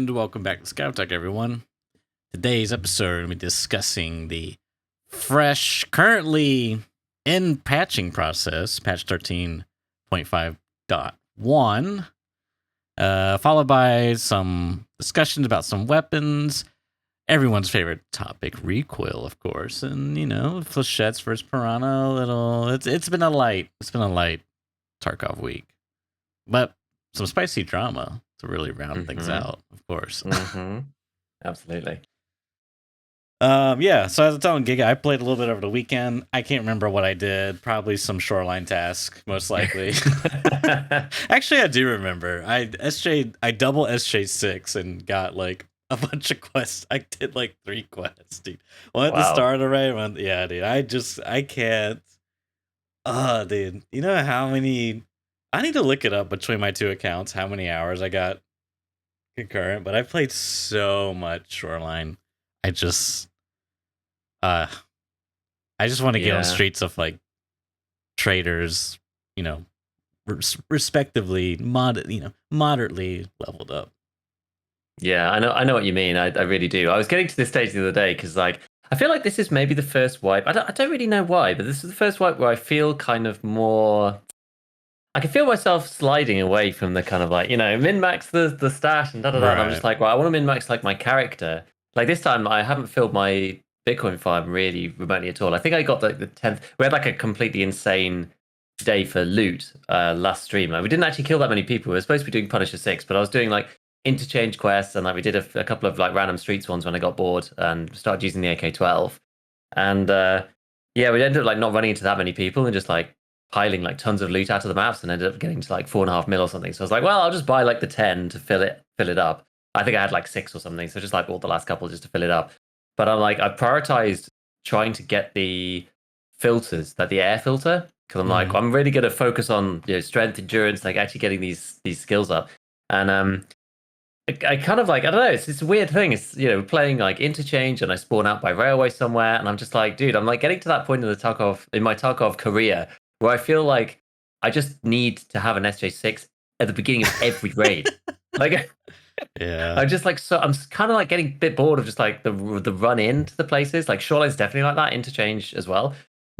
And welcome back to ScavTalk, everyone. Today's episode, we'll be discussing the fresh, currently in patching process, patch 13.5.1, followed by some discussions about some weapons, everyone's favorite topic, Recoil, of course, and, Flechettes versus Piranha, it's been a light Tarkov week. But some spicy drama to really round things out, of course. Absolutely. Yeah, so as I was telling Giga, I played a little bit over the weekend. I can't remember what I did. Probably some shoreline task, most likely. Actually, I do remember. I double SJ6 and got like a bunch of quests. I did like 3 quests, dude. One at the start array. Yeah, dude. I can't. Oh, dude. You know how many? I need to look it up between my 2 accounts, how many hours I got concurrent, but I played so much shoreline. I just want to get on streets of like traders, respectively moderately leveled up. Yeah, I know what you mean. I really do. I was getting to this stage the other day because like I feel like this is maybe the first wipe. I don't really know why, but this is the first wipe where I feel kind of more. I can feel myself sliding away from the kind of like, min-max the stat and da-da-da. Right. And I'm just like, well, I want to min-max like my character. Like this time I haven't filled my Bitcoin farm really remotely at all. I think I got like the 10th. We had like a completely insane day for loot last stream. Like we didn't actually kill that many people. We were supposed to be doing Punisher 6, but I was doing like interchange quests and like we did a couple of like random streets ones when I got bored and started using the AK-12. And we ended up like not running into that many people and just like piling like tons of loot out of the maps and ended up getting to like 4.5 mil or something. So I was like, well, I'll just buy like the 10 to fill it up. I think I had like 6 or something. So just like bought the last couple just to fill it up. But I'm like, I've prioritized trying to get the filters, like the air filter. Because I'm like, I'm really going to focus on strength, endurance, like actually getting these skills up. And I kind of like, I don't know, it's this weird thing. It's, playing like interchange and I spawn out by railway somewhere. And I'm just like, dude, I'm like getting to that point in my Tarkov career where I feel like I just need to have an SJ6 at the beginning of every raid. Like, yeah, I'm just like, so I'm kind of like getting a bit bored of just like the run into the places. Like Shoreline's definitely like that, interchange as well.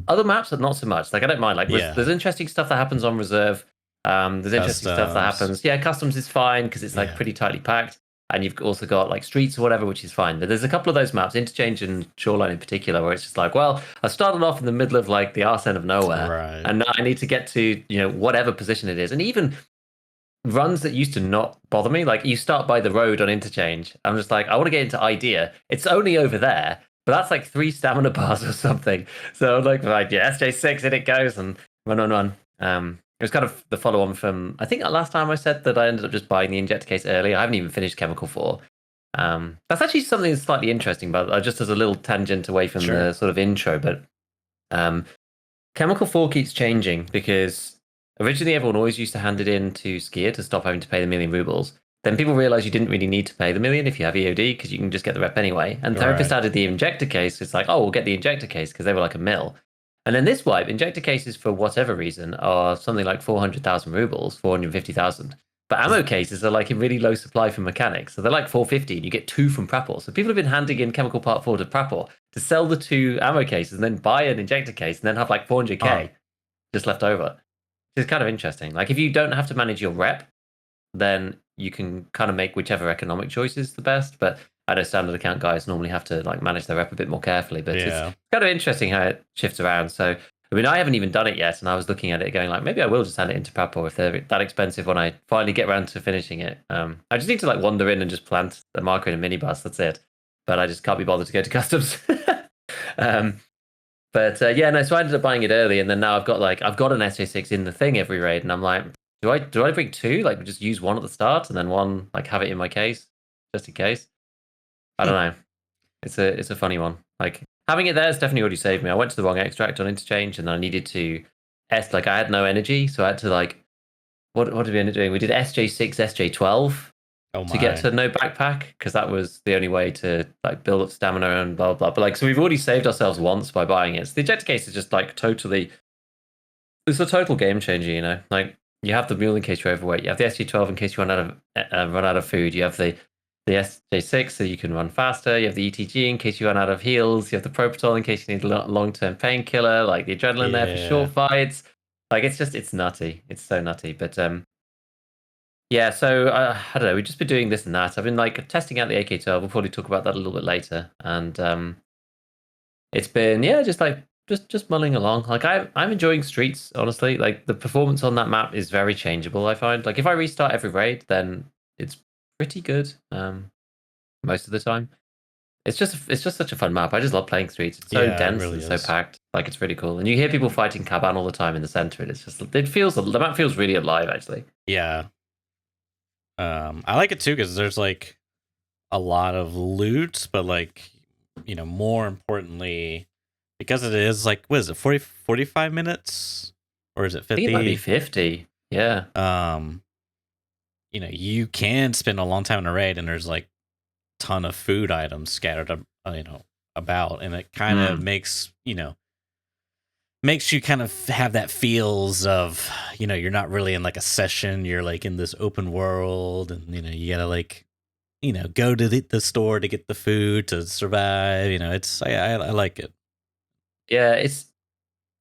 Other maps are not so much. Like I don't mind. Like there's interesting stuff that happens on reserve. There's interesting stuff that happens. Yeah, customs is fine because it's like pretty tightly packed. And you've also got like streets or whatever, which is fine. But there's a couple of those maps, interchange and shoreline in particular, where it's just like, well, I started off in the middle of like the arse end of nowhere, right. And now I need to get to whatever position it is. And even runs that used to not bother me, like you start by the road on interchange. I'm just like, I want to get into Idea. It's only over there, but that's like 3 stamina bars or something. So I'm like yeah, SJ6 in it goes and run. It was kind of the follow-on from, I think last time I said that I ended up just buying the injector case early. I haven't even finished Chemical 4. That's actually something that's slightly interesting, but just as a little tangent away from the sort of intro. But Chemical 4 keeps changing because originally everyone always used to hand it in to Skier to stop having to pay the 1,000,000 rubles. Then people realized you didn't really need to pay the 1,000,000 if you have EOD because you can just get the rep anyway. And Therapist added the injector case. It's like, oh, we'll get the injector case because they were like a mil. And then this wipe, injector cases for whatever reason are something like 400,000 rubles, 450,000. But ammo cases are like in really low supply from mechanics. So they're like 450 and you get 2 from Prapor. So people have been handing in Chemical Part 4 to Prapor to sell the 2 ammo cases and then buy an injector case and then have like 400k just left over. It's kind of interesting. Like if you don't have to manage your rep, then you can kind of make whichever economic choice is the best. But I know standard account guys normally have to like manage their rep a bit more carefully, but it's kind of interesting how it shifts around. So, I mean, I haven't even done it yet, and I was looking at it going like, maybe I will just hand it into Prapor if they're that expensive when I finally get around to finishing it. I just need to like wander in and just plant a marker in a minibus. That's it. But I just can't be bothered to go to customs. So I ended up buying it early, and then now I've got an SJ6 in the thing every raid, and I'm like, do I bring 2? Like just use 1 at the start and then 1 like have it in my case just in case. I don't know. It's a funny one. Like having it there has definitely already saved me. I went to the wrong extract on interchange, and then I needed to like I had no energy, so I had to like what did we end up doing? We did SJ6, SJ12 to get to no backpack because that was the only way to like build up stamina and blah blah. But like so we've already saved ourselves once by buying it. So the ejector case is just like totally. It's a total game changer, Like you have the mule in case you're overweight. You have the SJ12 in case you run out of food. You have the the SJ6 so you can run faster. You have the ETG in case you run out of heals. You have the Propitol in case you need a long-term painkiller. Like the adrenaline there for Yeah. short fights. Like it's nutty. It's so nutty. But yeah. So I don't know. We've just been doing this and that. I've been like testing out the AK-12. We'll probably talk about that a little bit later. And it's been just like just mulling along. Like I'm enjoying Streets, honestly. Like the performance on that map is very changeable, I find. Like if I restart every raid, then it's pretty good. Most of the time. It's just such a fun map. I just love playing Streets. It's so Yeah, it dense really and so is. packed. Like it's really cool. And you hear people fighting Caban all the time in the center, and it's just the map feels really alive actually. Yeah. I like it too because there's like a lot of loot, but like, more importantly, because it is like, what is it, 45 minutes? Or is it I think it might be 50? 50. Yeah. You can spend a long time in a raid and there's like ton of food items scattered about, and it kind of makes you kind of have that feels of, you're not really in like a session, you're like in this open world, and you gotta like, go to the store to get the food to survive. It's I like it. Yeah,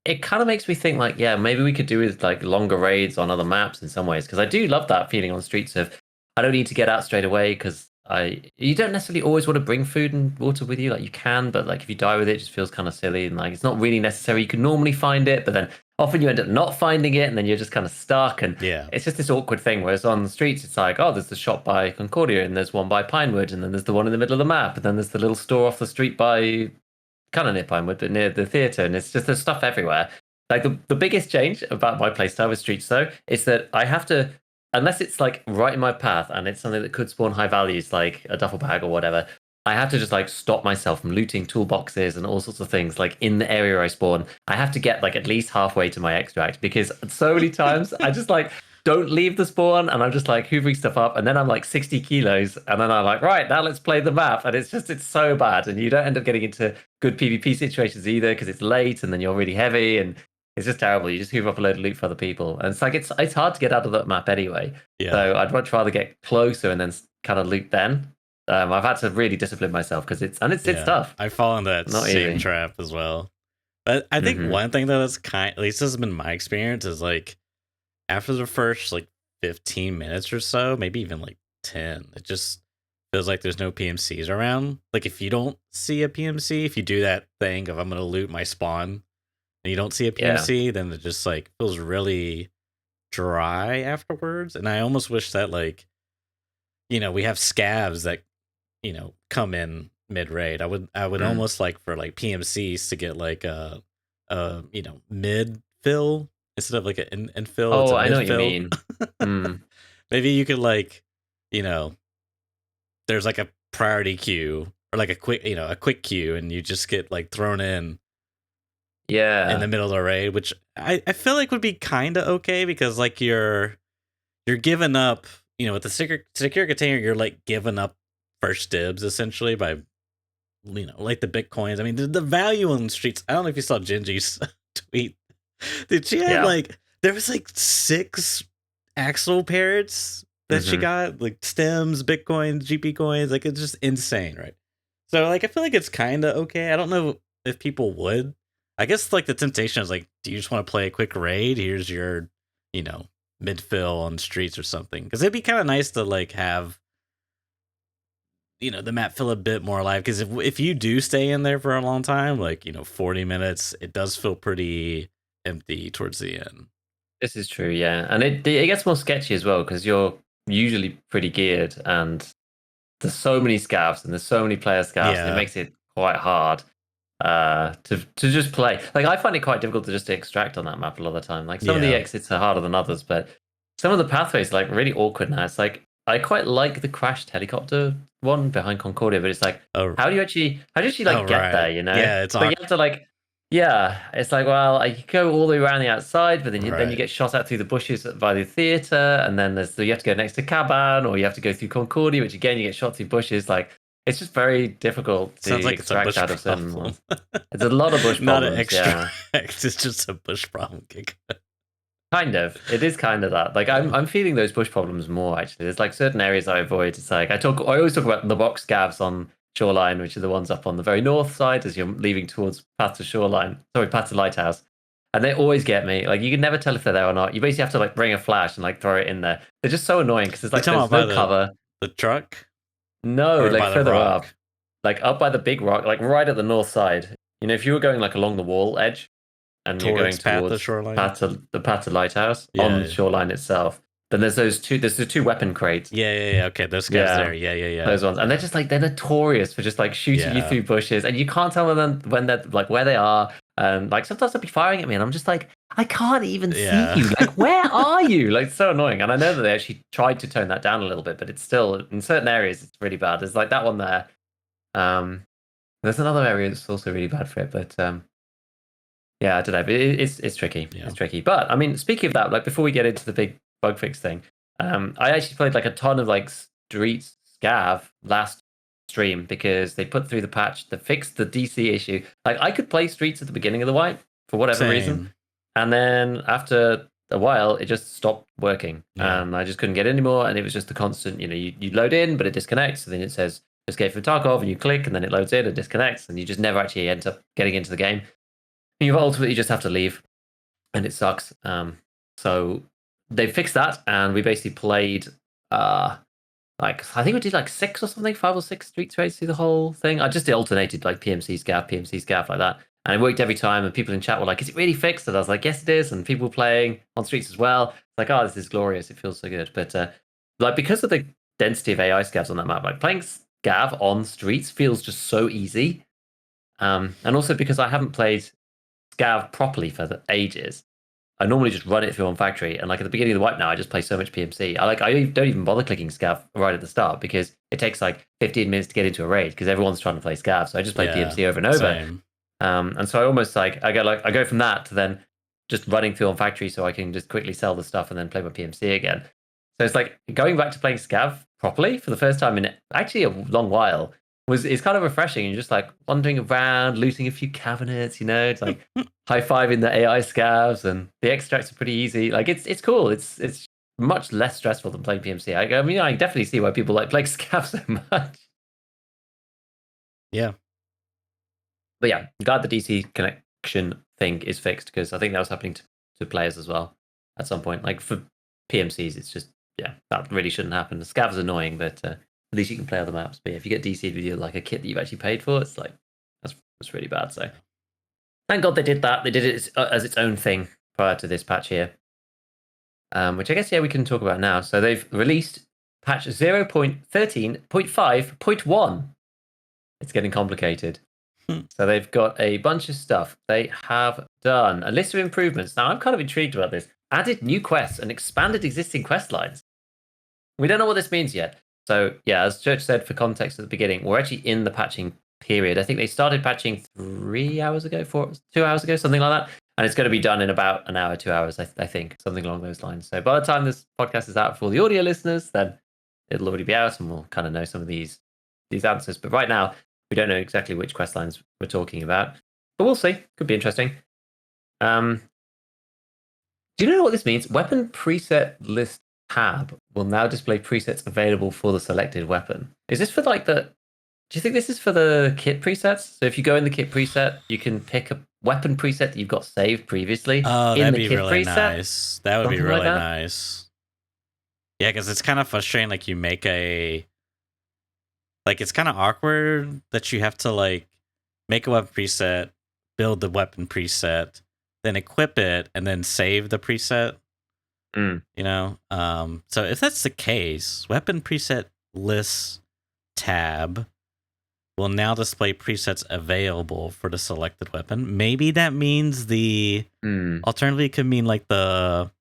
it kind of makes me think like, yeah, maybe we could do with like longer raids on other maps in some ways, because I do love that feeling on Streets of I don't need to get out straight away because you don't necessarily always want to bring food and water with you. Like you can, but like if you die with it, it just feels kind of silly and like it's not really necessary. You can normally find it, but then often you end up not finding it, and then you're just kind of stuck, and Yeah. it's just this awkward thing. Whereas on the Streets, it's like, oh, there's the shop by Concordia, and there's one by Pinewood, and then there's the one in the middle of the map, and then there's the little store off the street by kind of near Pinewood, but near the theatre, and it's just there's stuff everywhere. Like the biggest change about my playstyle with Streets though is that I have to, unless it's like right in my path and it's something that could spawn high values like a duffel bag or whatever, I have to just like stop myself from looting toolboxes and all sorts of things like in the area I spawn. I have to get like at least halfway to my extract because so many times I just like don't leave the spawn and I'm just like hoovering stuff up, and then I'm like 60 kilos, and then I'm like, right, now let's play the map. And it's so bad, and you don't end up getting into good PvP situations either because it's late and then you're really heavy, and it's just terrible. You just hoover up a load of loot for other people, and it's like it's hard to get out of that map anyway. Yeah. So I'd much rather get closer and then kind of loot then. I've had to really discipline myself because it's tough. I fall in that Not same easy. trap as well. But I think one thing that is at least this has been my experience, is like after the first like 15 minutes or so, maybe even like 10, it just feels like there's no PMCs around. Like if you don't see a PMC, if you do that thing of I'm gonna loot my spawn and you don't see a PMC, then it just like feels really dry afterwards. And I almost wish that like, we have scavs that, come in mid raid. I would almost like for like PMCs to get like a mid fill instead of like an infill. Oh, I know what you mean. Maybe you could like, there's like a priority queue or like a quick queue, and you just get like thrown in the middle of the raid, which I feel like would be kind of okay, because like you're giving up, with the secure container, you're like giving up first dibs essentially by, like the Bitcoins. I mean, the value on Streets, I don't know if you saw Gingy's tweet. Dude, she had like, there was like 6 Axel parrots that she got, like stems, Bitcoins, GP coins. Like it's just insane, right? So like I feel like it's kind of okay. I don't know if people would. I guess like the temptation is like, do you just want to play a quick raid? Here's your, midfill on Streets or something. Because it'd be kind of nice to like have, the map feel a bit more alive. Because if you do stay in there for a long time, like 40 minutes, it does feel pretty empty towards the end. This is true, yeah, and it gets more sketchy as well because you're usually pretty geared, and there's so many scavs and there's so many player scavs, and it makes it quite hard to just play. Like I find it quite difficult to just extract on that map a lot of the time. Like some of the exits are harder than others, but some of the pathways are like really awkward now. It's like I quite like the crashed helicopter one behind Concordia, but it's like how do you actually like get there? Yeah, it's but you have to like. Yeah, it's like, well, I could go all the way around the outside, but then you get shot at through the bushes by the theatre, and then you have to go next to Caban, or you have to go through Concordia, which again you get shot through bushes. Like it's just very difficult to extract out of certain ones. It's a lot of bush problems. Not an extract. It's just a bush problem. Kind of. It is kind of that. Like I'm feeling those bush problems more actually. There's like certain areas I avoid. It's like I always talk about the box scavs on shoreline, which are the ones up on the very north side as you're leaving towards path to shoreline. Sorry, path to lighthouse. And they always get me. Like you can never tell if they're there or not. You basically have to like bring a flash and like throw it in there. They're just so annoying because there's no cover. The truck? No, or like by further the up. rock? Like up by the big rock, like right at the north side. You know, if you were going like along the wall edge, and you're going towards the path to lighthouse on the shoreline itself, then there's those two. There's the two weapon crates. Yeah. Okay, those guys there. Yeah. Those ones, and they're just like they're notorious for just like shooting you through bushes, and you can't tell when they're like where they are. Like sometimes they'll be firing at me, and I'm just like, I can't even see you. Like, where are you? Like, it's so annoying. And I know that they actually tried to tone that down a little bit, but it's still in certain areas it's really bad. There's like that one there. There's another area that's also really bad for it, but yeah, I don't know. But it's tricky. Yeah. It's tricky. But I mean, speaking of that, like before we get into the big bug fix thing, I actually played like a ton of like Street Scav last stream because they put through the patch that fixed the DC issue. Like I could play Streets at the beginning of the wipe for whatever reason, and then after a while it just stopped working, and I just couldn't get anymore. And it was just the constant, you know, you load in, but it disconnects, and then it says escape from Tarkov, and you click, and then it loads in and disconnects, and you just never actually end up getting into the game. And you ultimately just have to leave, and it sucks. So they fixed that, and we basically played like I think we did like 6 or something, 5 or 6 street trades through the whole thing. I just alternated like PMC scav like that, and it worked every time. And people in chat were like, "Is it really fixed?" And I was like, "Yes, it is." And people were playing on streets as well. It's like, "Oh, this is glorious! It feels so good." But like because of the density of AI scavs on that map, like playing scav on streets feels just so easy. And also because I haven't played scav properly for ages, I normally just run it through on factory, and like at the beginning of the wipe now, I just play so much PMC. I don't even bother clicking scav right at the start because it takes like 15 minutes to get into a raid because everyone's trying to play scav. So I just play PMC over and over. Same. And so I almost like I go from that to then just running through on factory so I can just quickly sell the stuff and then play my PMC again. So it's like going back to playing scav properly for the first time in actually a long while is kind of refreshing, and just like wandering around, looting a few cabinets, you know, it's like high-fiving the AI scavs, and the extracts are pretty easy. Like it's cool. It's much less stressful than playing PMC. I mean, I definitely see why people like playing scav so much. Yeah. But yeah, glad the DC connection thing is fixed because I think that was happening to players as well at some point. Like for PMCs, it's just, yeah, that really shouldn't happen. The scav's annoying, but at least you can play other maps. But yeah, if you get DC'd with like a kit that you've actually paid for, it's like that's really bad. So thank God they did that. They did it as its own thing prior to this patch here, which I guess we can talk about now. So they've released patch 0.13.5.1. It's getting complicated. So they've got a bunch of stuff. They have done a list of improvements. Now I'm kind of intrigued about this. Added new quests and expanded existing quest lines. We don't know what this means yet. So yeah, as Church said for context at the beginning, we're actually in the patching period. I think they started patching 2 hours ago, something like that. And it's going to be done in about an hour, 2 hours, I think, something along those lines. So by the time this podcast is out for all the audio listeners, then it'll already be out and we'll kind of know some of these answers. But right now, we don't know exactly which quest lines we're talking about. But we'll see. Could be interesting. Do you know what this means? Weapon preset list tab will now display presets available for the selected weapon. Is this for like do you think this is for the kit presets? So if you go in the kit preset, you can pick a weapon preset that you've got saved previously. Oh, that'd be really nice. That would be really nice. Yeah, because it's kind of frustrating. Like you make it's kind of awkward that you have to like make a weapon preset, build the weapon preset, then equip it, and then save the preset. You know, so if that's the case, weapon preset list tab will now display presets available for the selected weapon. Maybe that means the alternatively could mean like the.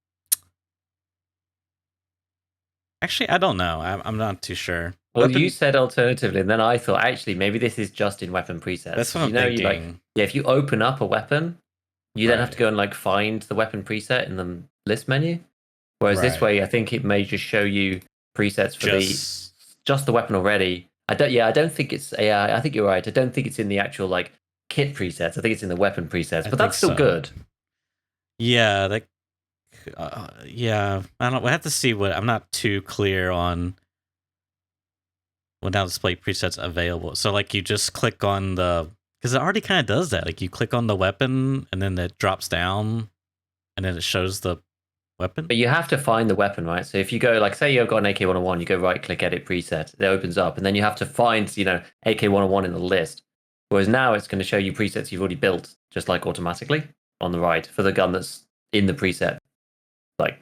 Actually, I don't know. I'm not too sure. Well, you said alternatively, and then I thought actually maybe this is just in weapon presets. That's what I'm thinking. If you open up a weapon, you then have to go and like find the weapon preset in the list menu. Whereas this way, I think it may just show you presets for just the weapon already. I don't think it's AI. I think you're right. I don't think it's in the actual like kit presets. I think it's in the weapon presets, but that's still good. Yeah, that yeah, I don't. We have to see what. I'm not too clear on what now display presets available. So like you just click on the, because it already kind of does that. Like you click on the weapon and then it drops down and then it shows the weapon. But you have to find the weapon, right? So if you go, like, say you've got an AK-101, you go right click, edit preset, it opens up, and then you have to find, AK-101 in the list. Whereas now it's going to show you presets you've already built, just like automatically on the right for the gun that's in the preset, like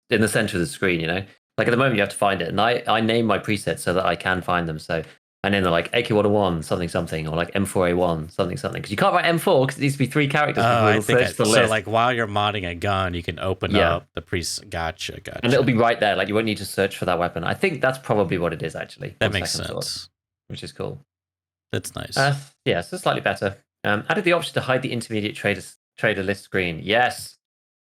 in the center of the screen, Like at the moment you have to find it, and I name my presets so that I can find them. So and then they're like AK-101 something something, or like M4A1 something something, because you can't write M4 because it needs to be 3 characters before it'll search the list. So like while you're modding a gun, you can open up the preset. Gotcha. And it'll be right there. Like you won't need to search for that weapon. I think that's probably what it is actually. That makes sense. Which is cool. That's nice. Yeah, so slightly better. Added the option to hide the intermediate trader list screen. Yes,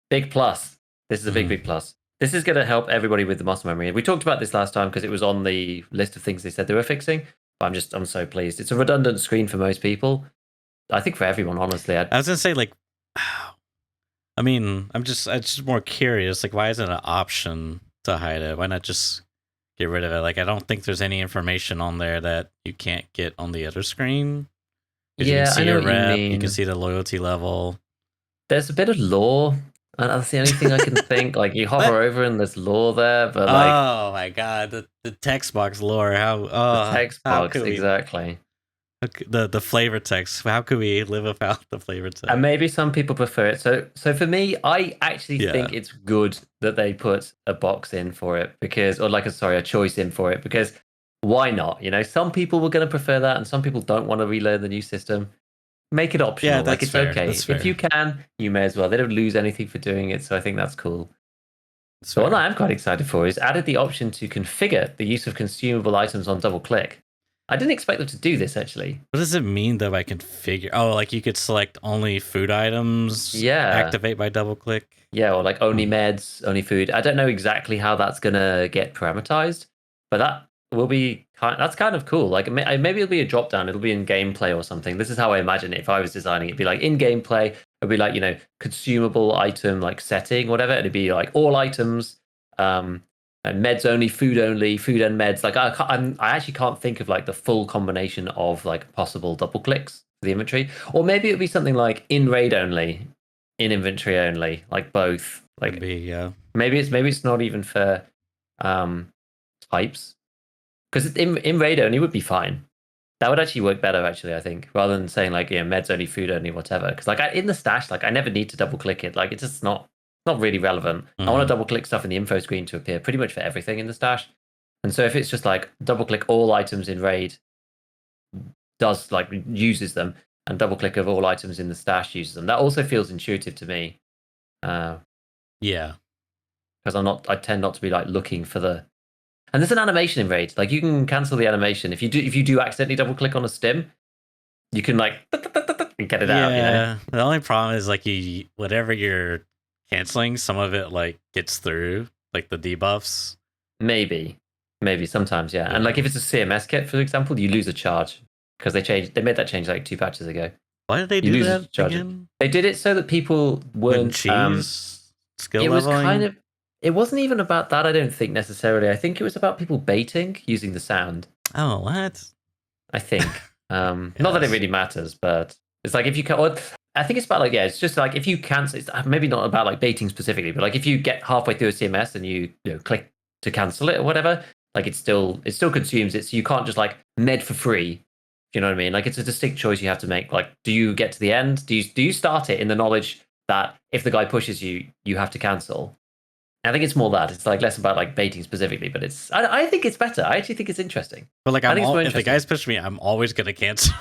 big plus. This is a big plus. This is going to help everybody with the muscle memory. We talked about this last time because it was on the list of things they said they were fixing. But I'm so pleased. It's a redundant screen for most people. I think for everyone, honestly. I was gonna say, like, I mean, I'm just more curious. Like, why isn't it an option to hide it? Why not just get rid of it? Like, I don't think there's any information on there that you can't get on the other screen. Yeah, you can see I know your what you rep, mean. you can see the loyalty level. There's a bit of lore. And that's the only thing I can think. Like you hover over and there's lore there, but like, oh my god, the text box lore. the text box, exactly. The flavor text. How could we live without the flavor text? And maybe some people prefer it. So for me, I actually think it's good that they put a box in for it a choice in for it, because why not? Some people were going to prefer that, and some people don't want to relearn the new system. Make it optional. Yeah, that's it's fair. okay. That's if you can, you may as well. They don't lose anything for doing it, so I think that's cool. So what I'm quite excited for is added the option to configure the use of consumable items on double click. I didn't expect them to do this, actually. What does it mean though by configure? Oh, like you could select only food items. Yeah. Activate by double click. Yeah, or like only meds, only food. I don't know exactly how that's gonna get parameterized, but that will be that's kind of cool. Like maybe it'll be a drop down. It'll be in gameplay or something. This is how I imagine it. If I was designing it, it'd be like in gameplay. It'd be like consumable item like setting, whatever. It'd be like all items, and meds only, food and meds. Like I actually can't think of like the full combination of like possible double clicks for the inventory. Or maybe it'd be something like in raid only, in inventory only, like both. Like maybe it's not even for types. Because in raid only would be fine. That would actually work better, actually, I think, rather than saying like meds only, food only, whatever. Because like in the stash, like I never need to double click it. Like it's just not really relevant. I want to double click stuff in the info screen to appear pretty much for everything in the stash. And so if it's just like double click all items in raid, uses them, and double click of all items in the stash uses them. That also feels intuitive to me. Yeah, because I tend not to be like looking for the. And there's an animation in raid. Like you can cancel the animation if you do accidentally double click on a stim. You can like get it out. Yeah. The only problem is like whatever you're canceling, some of it like gets through, like the debuffs. Maybe sometimes, yeah. And like if it's a CMS kit, for example, you lose a charge because they made that change like 2 patches ago. Why did they do that again? They did it so that people weren't skill it was leveling? It wasn't even about that, I don't think, necessarily. I think it was about people baiting using the sound. Oh, what? I think. Not that it really matters, but it's like if you can. I think it's about like, it's just like if you cancel, it's maybe not about like baiting specifically, but like if you get halfway through a CMS and you click to cancel it or whatever, like it still consumes it. So you can't just like med for free. Do you know what I mean? Like it's a distinct choice you have to make. Like, do you get to the end? Do you start it in the knowledge that if the guy pushes you, you have to cancel? I think it's more that it's like less about like baiting specifically, but I think it's better. I actually think it's interesting. But like if the guys push me, I'm always gonna cancel.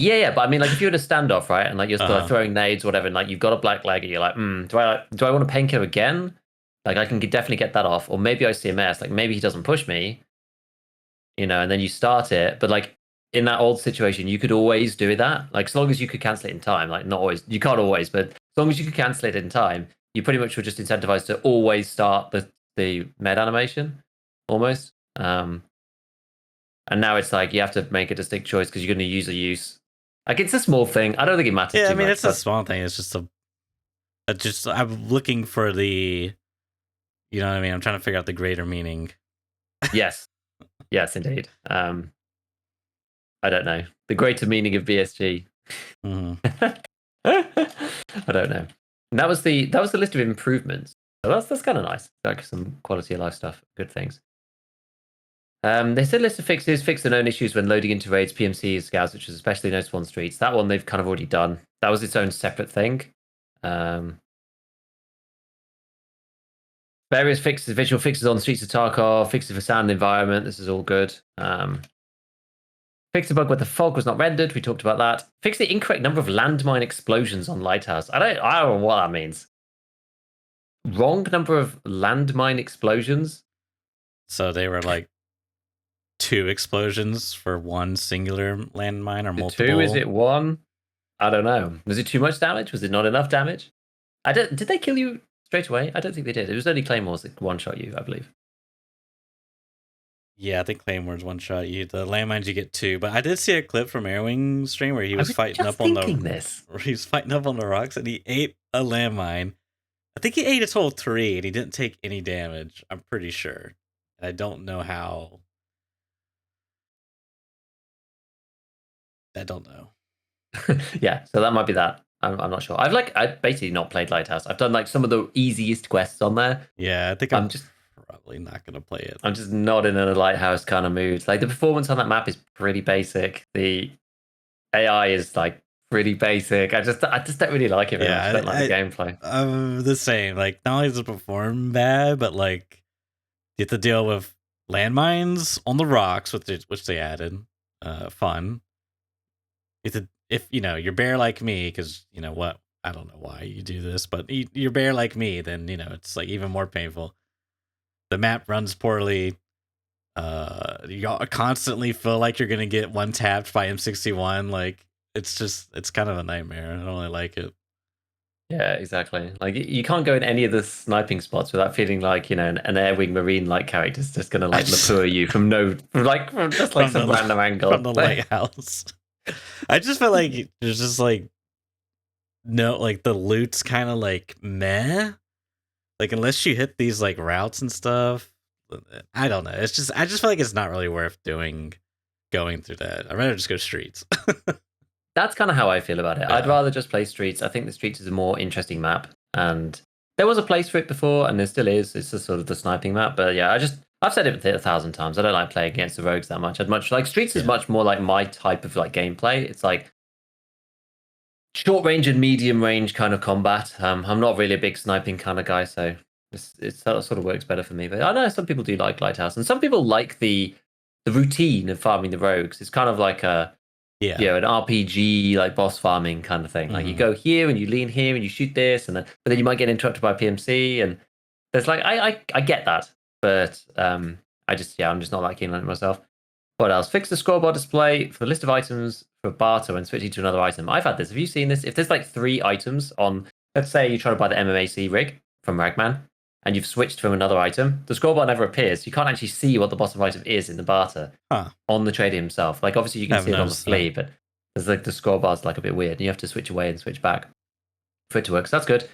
yeah, but I mean, like if you're in a standoff, right, and like you're still throwing nades, or whatever, and like you've got a black leg, and you're like, do I want to painkiller again? Like I can definitely get that off, or maybe I CMS, like maybe he doesn't push me, and then you start it. But like in that old situation, you could always do that, like as long as you could cancel it in time. Like not always, you can't always, but as long as you could cancel it in time. You pretty much were just incentivized to always start the med animation, almost. And now it's like you have to make a distinct choice because you're going to use. Like it's a small thing. I don't think it matters. Yeah, too much, it's a small thing. It's just I'm looking for the, you know what I mean? I'm trying to figure out the greater meaning. Yes. Yes, indeed. I don't know. The greater meaning of BSG. I don't know. And that was the list of improvements. So that's kind of nice. Like some quality of life stuff, good things. They said list of fixes, fix the known issues when loading into raids, PMCs, scouts, which is especially noticeable on streets. That one they've kind of already done. That was its own separate thing. Various fixes, visual fixes on streets of Tarkov, fixes for sound and environment. This is all good. Fix the bug where the fog was not rendered. We talked about that. Fix the incorrect number of landmine explosions on Lighthouse. I don't know what that means. Wrong number of landmine explosions. So they were like 2 explosions for one singular landmine, or multiple? 2? Is it 1? I don't know. Was it too much damage? Was it not enough damage? Did they kill you straight away? I don't think they did. It was only Claymores that one-shot you, I believe. Yeah, I think Claymore's one-shot you. The landmines you get 2. But I did see a clip from Airwing stream where he was fighting up on the rocks, and he ate a landmine. I think he ate a total of 3, and he didn't take any damage. I'm pretty sure. And I don't know how. I don't know. Yeah, so that might be that. I'm not sure. I've basically not played Lighthouse. I've done like some of the easiest quests on there. Yeah, I think I'm just probably not gonna play it. I'm just not in a Lighthouse kind of mood. Like the performance on that map is pretty basic. The AI is like pretty basic. I just don't really like it. I don't like the gameplay. The same. Like not only does it perform bad, but like you have to deal with landmines on the rocks, which they added. Fun. If you know you're bear like me, because you know what, I don't know why you do this, but you're bear like me, then you know it's like even more painful. The map runs poorly. You constantly feel like you're gonna get one tapped by M61. Like it's kind of a nightmare. I don't really like it. Yeah, exactly. Like you can't go in any of the sniping spots without feeling like, you know, an Airwing Marine like character's just gonna like lapua you from just like some random angle from the lighthouse. I just feel like there's just like no, like the loot's kind of like meh. Like unless you hit these like routes and stuff, I don't know. I just feel like it's not really worth going through that. I'd rather just go streets. That's kind of how I feel about it. Yeah. I'd rather just play streets. I think the streets is a more interesting map, and there was a place for it before, and there still is. It's just sort of the sniping map, but yeah, I've said it 1,000 times. I don't like playing against the rogues that much. I'd much like streets is much more like my type of like gameplay. It's like short range and medium range kind of combat. I'm not really a big sniping kind of guy, so it sort of works better for me. But I know some people do like Lighthouse, and some people like the routine of farming the rogues. It's kind of like an RPG like boss farming kind of thing. Like you go here and you lean here and you shoot this, but then you might get interrupted by PMC, and there's like I get that. But I'm just not that keen on it myself. What else? Fix the scoreboard display for the list of items for barter when switching to another item. I've had this. Have you seen this? If there's like 3 items on, let's say you're trying to buy the MMAC rig from Ragman, and you've switched from another item, the scoreboard never appears. You can't actually see what the bottom item is in the barter on the trader himself. Like obviously you can see it on the flea, but there's like the scoreboard's like a bit weird, and you have to switch away and switch back for it to work. So that's good.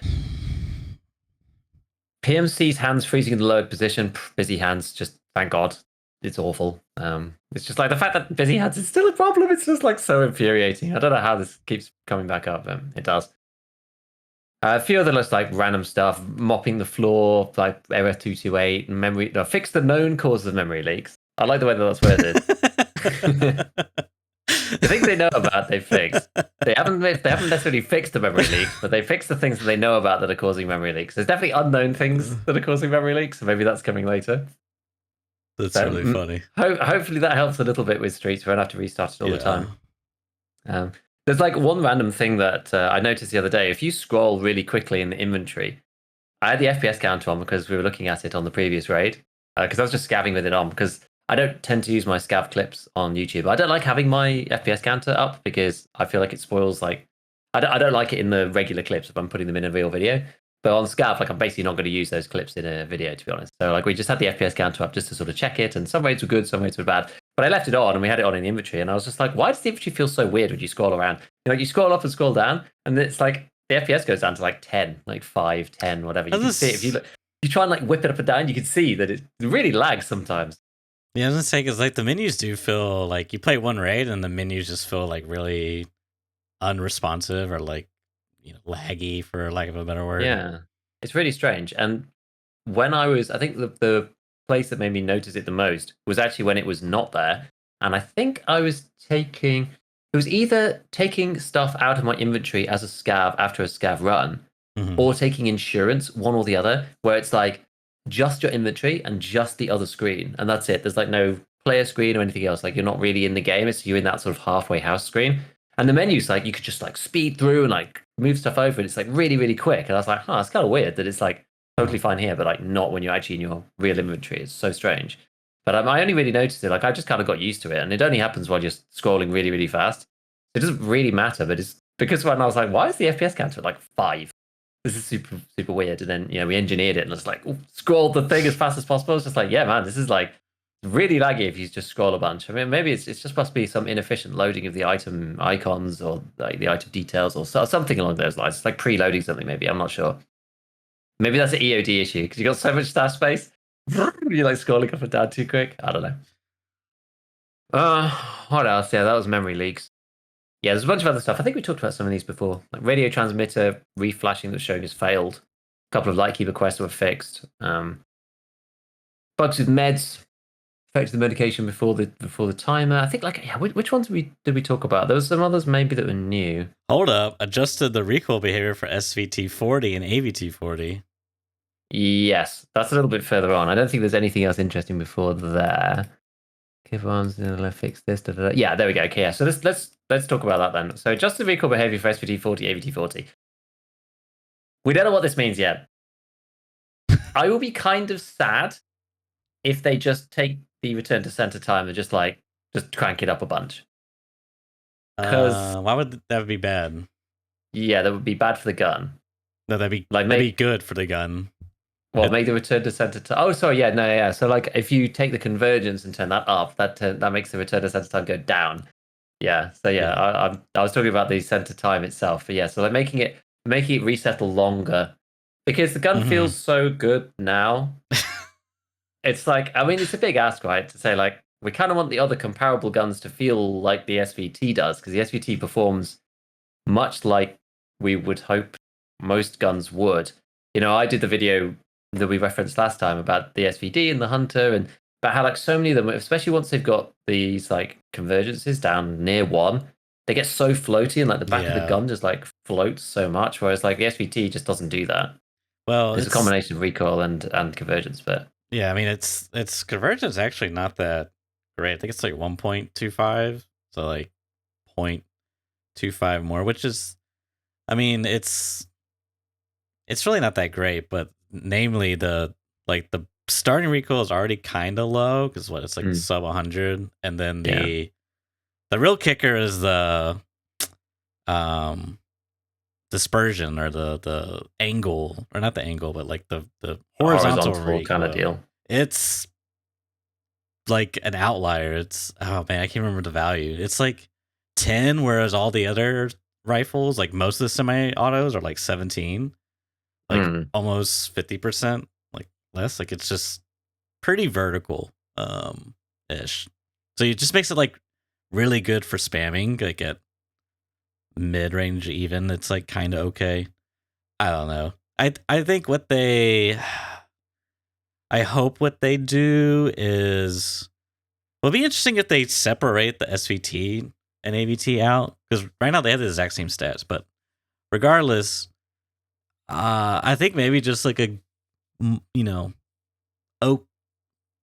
PMC's hands freezing in the lowered position. Busy hands, just thank God. It's awful. It's just like the fact that busy hands is still a problem. It's just like so infuriating. I don't know how this keeps coming back up. It does. A few other list like random stuff, mopping the floor, like error 228, memory. No, fix the known causes of memory leaks. I like the way that that's worded. The things they know about, they've fixed. They haven't necessarily fixed the memory leaks, but they fixed the things that they know about that are causing memory leaks. There's definitely unknown things that are causing memory leaks, so maybe that's coming later. That's really funny. Hopefully that helps a little bit with streets. We don't have to restart it all the time. There's like one random thing that I noticed the other day. If you scroll really quickly in the inventory, I had the FPS counter on because we were looking at it on the previous raid, because I was just scavving with it on, because I don't tend to use my scav clips on YouTube. I don't like having my FPS counter up because I feel like it spoils, like, I don't like it in the regular clips if I'm putting them in a real video. But on Scav, like I'm basically not going to use those clips in a video, to be honest. So like we just had the FPS counter up just to sort of check it, and some raids were good, some raids were bad. But I left it on, and we had it on in the inventory, and I was just like, why does the inventory feel so weird when you scroll around? You know, you scroll up and scroll down, and it's like the FPS goes down to like 10, like 5, 10, whatever. You can see it. If you This- look, you try and like whip it up and down, you can see that it really lags sometimes. Yeah, I was gonna say because like the menus do feel like you play one raid and the menus just feel like really unresponsive or like laggy for lack of a better word. Yeah, it's really strange. And when I think the place that made me notice it the most was actually when it was not there. And I think I was taking, it was either taking stuff out of my inventory as a scav after a scav run, Mhm. or taking insurance, one or the other, where it's like just your inventory and just the other screen. And that's it. There's like no player screen or anything else. Like you're not really in the game. It's you in that sort of halfway house screen. And the menu's like you could just like speed through and like move stuff over. And it's like really, really quick. And I was like, it's kind of weird that it's like totally fine here, but like not when you're actually in your real inventory. It's so strange. But I only really noticed it. Like I just kind of got used to it. And it only happens while you're scrolling really, really fast. It doesn't really matter, but it's because when I was like, why is the FPS counter at like 5? This is super, super weird. And then, we engineered it and it's like, scroll the thing as fast as possible. It's just like, yeah, man, this is like really laggy if you just scroll a bunch. I mean, maybe it's just supposed to be some inefficient loading of the item icons or like the item details or something along those lines. It's like preloading something, maybe. I'm not sure. Maybe that's an EOD issue because you got so much stash space. You're like scrolling up and down too quick. I don't know. What else? Yeah, that was memory leaks. Yeah, there's a bunch of other stuff. I think we talked about some of these before. Like radio transmitter reflashing that showing has failed. A couple of Lightkeeper quests were fixed. Bugs with meds affected the medication before the timer. I think which ones did we talk about? There was some others maybe that were new. Hold up, adjusted the recoil behavior for SVT 40 and AVT 40. Yes, that's a little bit further on. I don't think there's anything else interesting before there. Kivon's fix this. Yeah, there we go. Okay, yeah. So let's talk about that then. So adjusted recoil behavior for SVT 40, AVT 40. We don't know what this means yet. I will be kind of sad if they just take the return to center time and just crank it up a bunch. Because why would that be bad? Yeah, that would be bad for the gun. No, that'd be good for the gun. Well, make the return to center time. Oh, sorry, yeah, no, yeah. So like, if you take the convergence and turn that up, that makes the return to center time go down. Yeah. So yeah. I was talking about the center time itself, but yeah. So like making it resettle longer because the gun feels so good now. It's like, I mean, it's a big ask, right? To say like we kind of want the other comparable guns to feel like the SVT does because the SVT performs much like we would hope most guns would. I did the video that we referenced last time about the SVD and the Hunter and about how like so many of them, especially once they've got these like convergences down near 1, they get so floaty and like the back of the gun just like floats so much, whereas like the SVT just doesn't do that. Well, it's a combination of recoil and convergence, but yeah, I mean it's convergence actually not that great. I think it's like 1.25, so like 0.25 more, which is, I mean, it's really not that great, but namely the starting recoil is already kind of low because it's like sub 100, and then the real kicker is the dispersion or the angle, or not the angle, but like the horizontal recoil kind of deal. It's like an outlier. It's, oh man, I can't remember the value. It's like 10, whereas all the other rifles, like most of the semi-autos, are like 17. Like almost 50%, like less. Like it's just pretty vertical ish. So it just makes it like really good for spamming, like at mid-range even. It's like kind of okay. I don't know. I think I hope what they do is, it'll be interesting if they separate the SVT and AVT out, because right now they have the exact same stats, but regardless, I think maybe just like a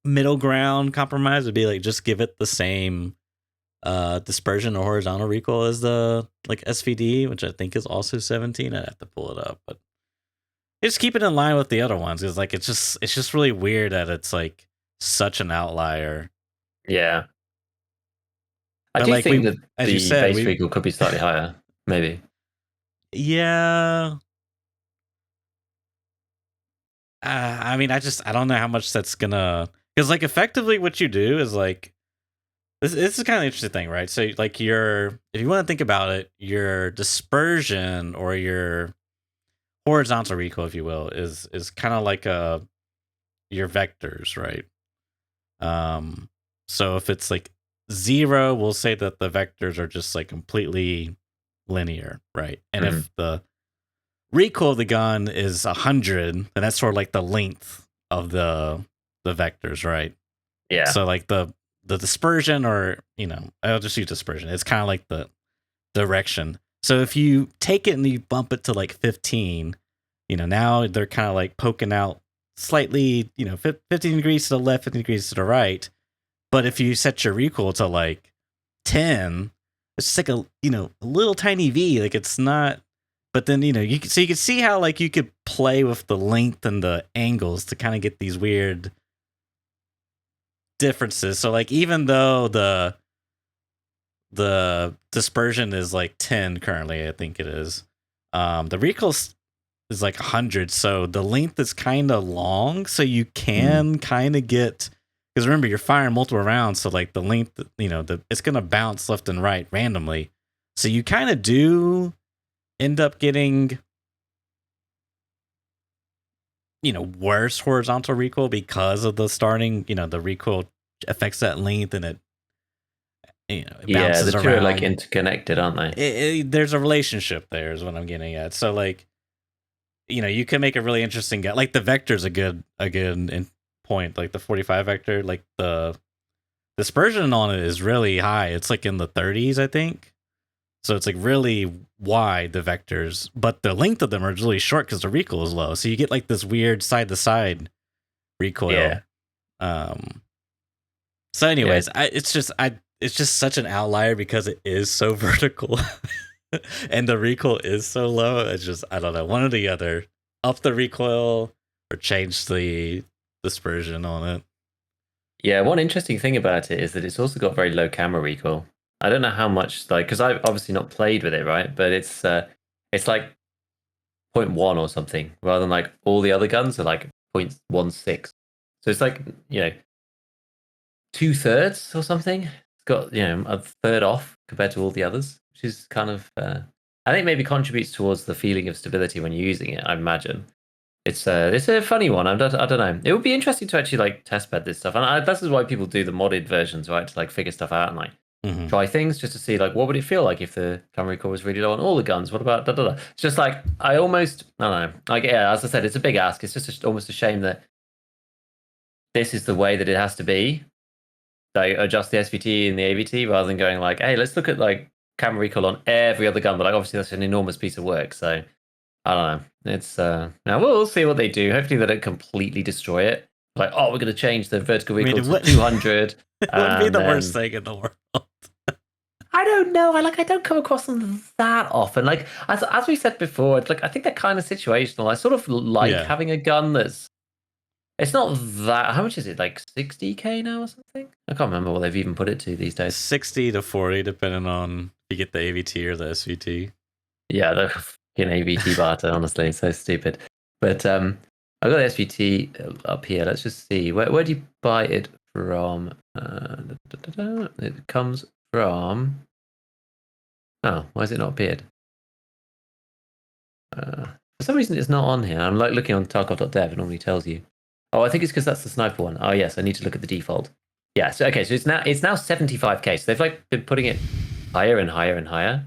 middle ground compromise would be like just give it the same dispersion or horizontal recoil as the like SVD, which I think is also 17. I'd have to pull it up, but just keep it in line with the other ones, because like it's just really weird that it's like such an outlier. Yeah, I do think that the base recoil could be slightly higher, maybe. Yeah. I mean, I don't know how much that's gonna, because like effectively what you do is like This is kind of interesting thing, right? So like if you want to think about it, your dispersion or your horizontal recoil, if you will, is kind of like your vectors, right? So if it's like 0, we'll say that the vectors are just like completely linear, right? And if the recoil of the gun is 100, then that's sort of like the length of the vectors, right? Yeah. So like the dispersion, or I'll just use dispersion. It's kind of like the direction. So if you take it and you bump it to like 15, now they're kind of like poking out slightly, 15 degrees to the left, 15 degrees to the right. But if you set your recoil to like 10, it's just like a little tiny V. Like it's not. But then you can see how like you could play with the length and the angles to kind of get these weird differences. So like even though the dispersion is like 10 currently, I think it is. The recoil is like 100, so the length is kind of long, so you can kind of get, because remember you're firing multiple rounds, so like the length, it's gonna bounce left and right randomly, so you kind of do end up getting worse horizontal recoil because of the starting, the recoil affects that length, and it bounces the two around. are like interconnected, aren't they? There's a relationship there is what I'm getting at. So like, you can make a really interesting guy. Like the vector's a good point. Like the 45 vector, like the dispersion on it is really high. It's like in the 30s, I think. So it's like really wide, the vectors, but the length of them are really short because the recoil is low. So you get like this weird side to side recoil. Yeah. So anyways, it's just such an outlier because it is so vertical. And the recoil is so low. It's just, I don't know, one or the other. Up the recoil or change the dispersion on it. Yeah, one interesting thing about it is that it's also got very low camera recoil. I don't know how much, like, because I've obviously not played with it, right? But it's like 0.1 or something, rather than like all the other guns are like 0.16. So it's like 2/3 or something. It's got a third off compared to all the others, which is kind of I think maybe contributes towards the feeling of stability when you're using it. I imagine it's a funny one. I don't know. It would be interesting to actually like test bed this stuff, and this is why people do the modded versions, right? To like figure stuff out and like try things just to see like what would it feel like if the camera recoil was really low on all the guns. What about da da da? It's just like I don't know. Like as I said, it's a big ask. It's just almost a shame that this is the way that it has to be. Like adjust the SVT and the AVT rather than going like, hey, let's look at like camera recoil on every other gun. But like obviously that's an enormous piece of work. So I don't know. It's now we'll see what they do. Hopefully they don't completely destroy it. Like, oh, we're going to change the vertical recoil to 200. It wouldn't be the worst thing in the world. I don't know. I don't come across them that often. Like as we said before, it's like I think they're kind of situational. I sort of like having a gun that's. It's not that. How much is it? Like 60K now or something? I can't remember what they've even put it to these days. 60 to 40, depending on if you get the AVT or the SVT. Yeah, the fucking AVT barter, honestly, it's so stupid. But I've got the SVT up here. Let's just see. Where do you buy it from? It comes from. Oh, why has it not appeared? For some reason, it's not on here. I'm like looking on Tarkov.dev. It normally tells you. Oh, I think it's because that's the sniper one. Oh, yes, I need to look at the default. Yeah, so okay, so it's now 75K. So they've like been putting it higher and higher and higher.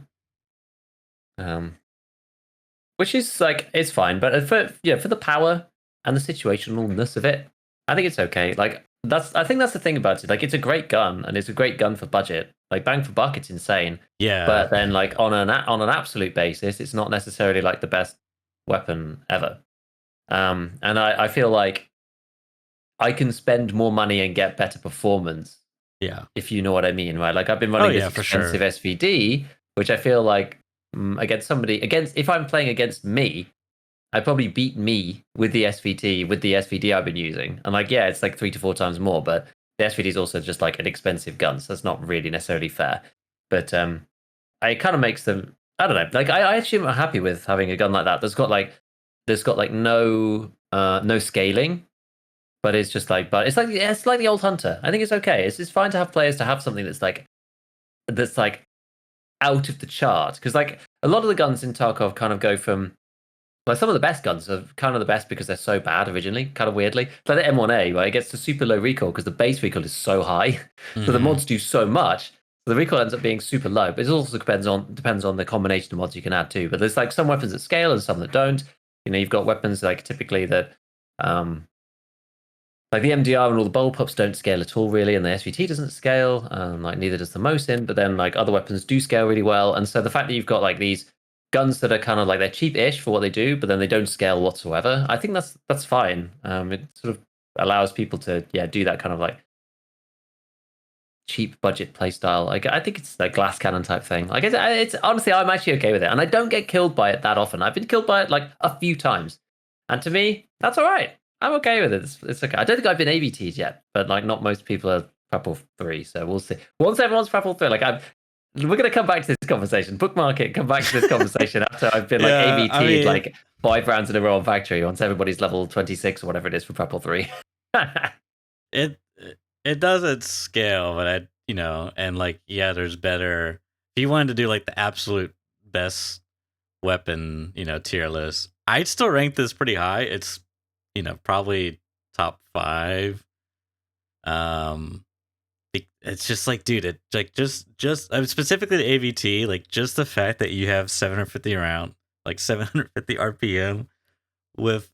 Which is like it's fine, but for the power and the situationalness of it, I think it's okay. Like I think that's the thing about it. Like it's a great gun and it's a great gun for budget. Like bang for buck, it's insane. Yeah. But then like on an absolute basis, it's not necessarily like the best weapon ever. And I feel like I can spend more money and get better performance. Yeah. If you know what I mean, right? Like I've been running this expensive SVD, which I feel like against if I'm playing against me, I probably beat me with the SVD I've been using. And like, yeah, it's like 3 to 4 times more, but the SVD is also just like an expensive gun, so that's not really necessarily fair. But it kind of makes them. I don't know. Like I actually am happy with having a gun like that. There's got like no scaling, but it's just like, but it's like the old hunter. I think it's okay. It's fine to have players to have something that's like out of the chart, because like a lot of the guns in Tarkov kind of go from, like, some of the best guns are kind of the best because they're so bad originally, kind of weirdly. It's like the M1A, right? It gets to super low recoil because the base recoil is so high. So the mods do so much. So the recoil ends up being super low. But it also depends on the combination of mods you can add too. But there's like some weapons that scale and some that don't. You know, you've got weapons like typically that like the MDR and all the bowl pops don't scale at all, really, and the SVT doesn't scale. Like neither does the Mosin. But then like other weapons do scale really well. And so the fact that you've got like these guns that are kind of like, they're cheap-ish for what they do, but then they don't scale whatsoever, I think that's fine. It sort of allows people to do that kind of like cheap budget playstyle. Like I think it's like glass cannon type thing. Like it's honestly, I'm actually okay with it, and I don't get killed by it that often. I've been killed by it like a few times, and to me, that's all right. I'm okay with it. It's okay. I don't think I've been AVT'd yet, but like not most people are Prepel 3, so we'll see. Once everyone's Prepel 3, like we're going to come back to this conversation. Bookmark it. Come back to this conversation after I've been like AVT'd like 5 rounds in a row on Factory once everybody's level 26 or whatever it is for Prepel 3. It doesn't scale, but and like, there's better. If you wanted to do like the absolute best weapon, tier list, I'd still rank this pretty high. It's, probably top 5. It's just like, dude, it like just specifically the AVT, like just the fact that you have 750 around, like 750 RPM with,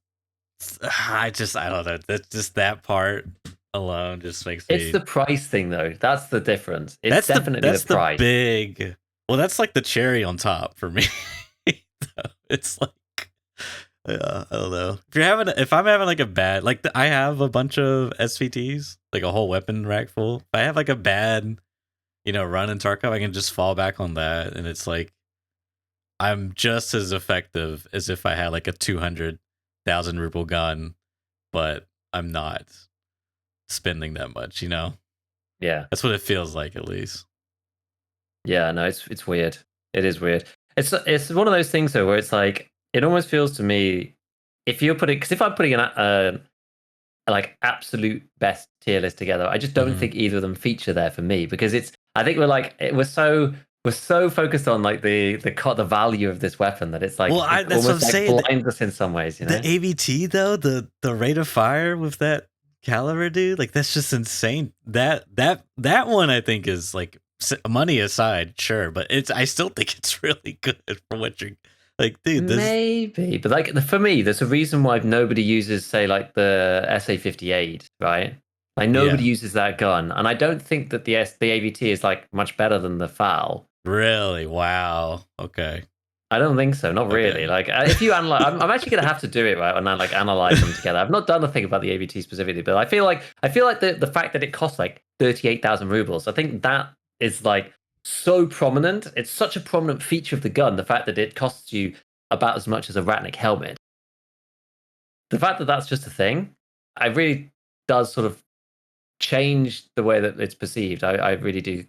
I don't know, that's just that part alone just makes me. It's the price thing though. That's the difference. It's definitely the price. Well, that's like the cherry on top for me. It's like, I don't know. If I'm having like a bad, like I have a bunch of SVTs, like a whole weapon rack full. If I have like a bad, run in Tarkov, I can just fall back on that, and it's like I'm just as effective as if I had like a 200,000 ruble gun, but I'm not spending that much. Yeah, that's what it feels like, at least. Yeah, no, it's weird. It is weird. It's one of those things though, where it's like, it almost feels to me, if you're putting, because if I'm putting an like absolute best tier list together, I just don't think either of them feature there for me, because I think we're so focused on like the value of this weapon that it's like, well, it that's almost what I'm like saying. blinds us in some ways. The AVT though, the rate of fire with that caliber, dude, like that's just insane. That one I think is like, money aside, sure, but I still think it's really good for what you're like, dude. Maybe, but like for me, there's a reason why nobody uses, say, like the SA58, right? Like nobody uses that gun, and I don't think that the AVT is like much better than the FAL. Really? Wow. Okay. I don't think so. Not really. Like if you analyze, I'm actually gonna have to do it right and then like analyze them together. I've not done a thing about the AVT specifically, but I feel like the fact that it costs like 38,000 rubles, I think that is like so prominent. It's such a prominent feature of the gun. The fact that it costs you about as much as a Ratnik helmet. The fact that that's just a thing, I really does sort of change the way that it's perceived. I really do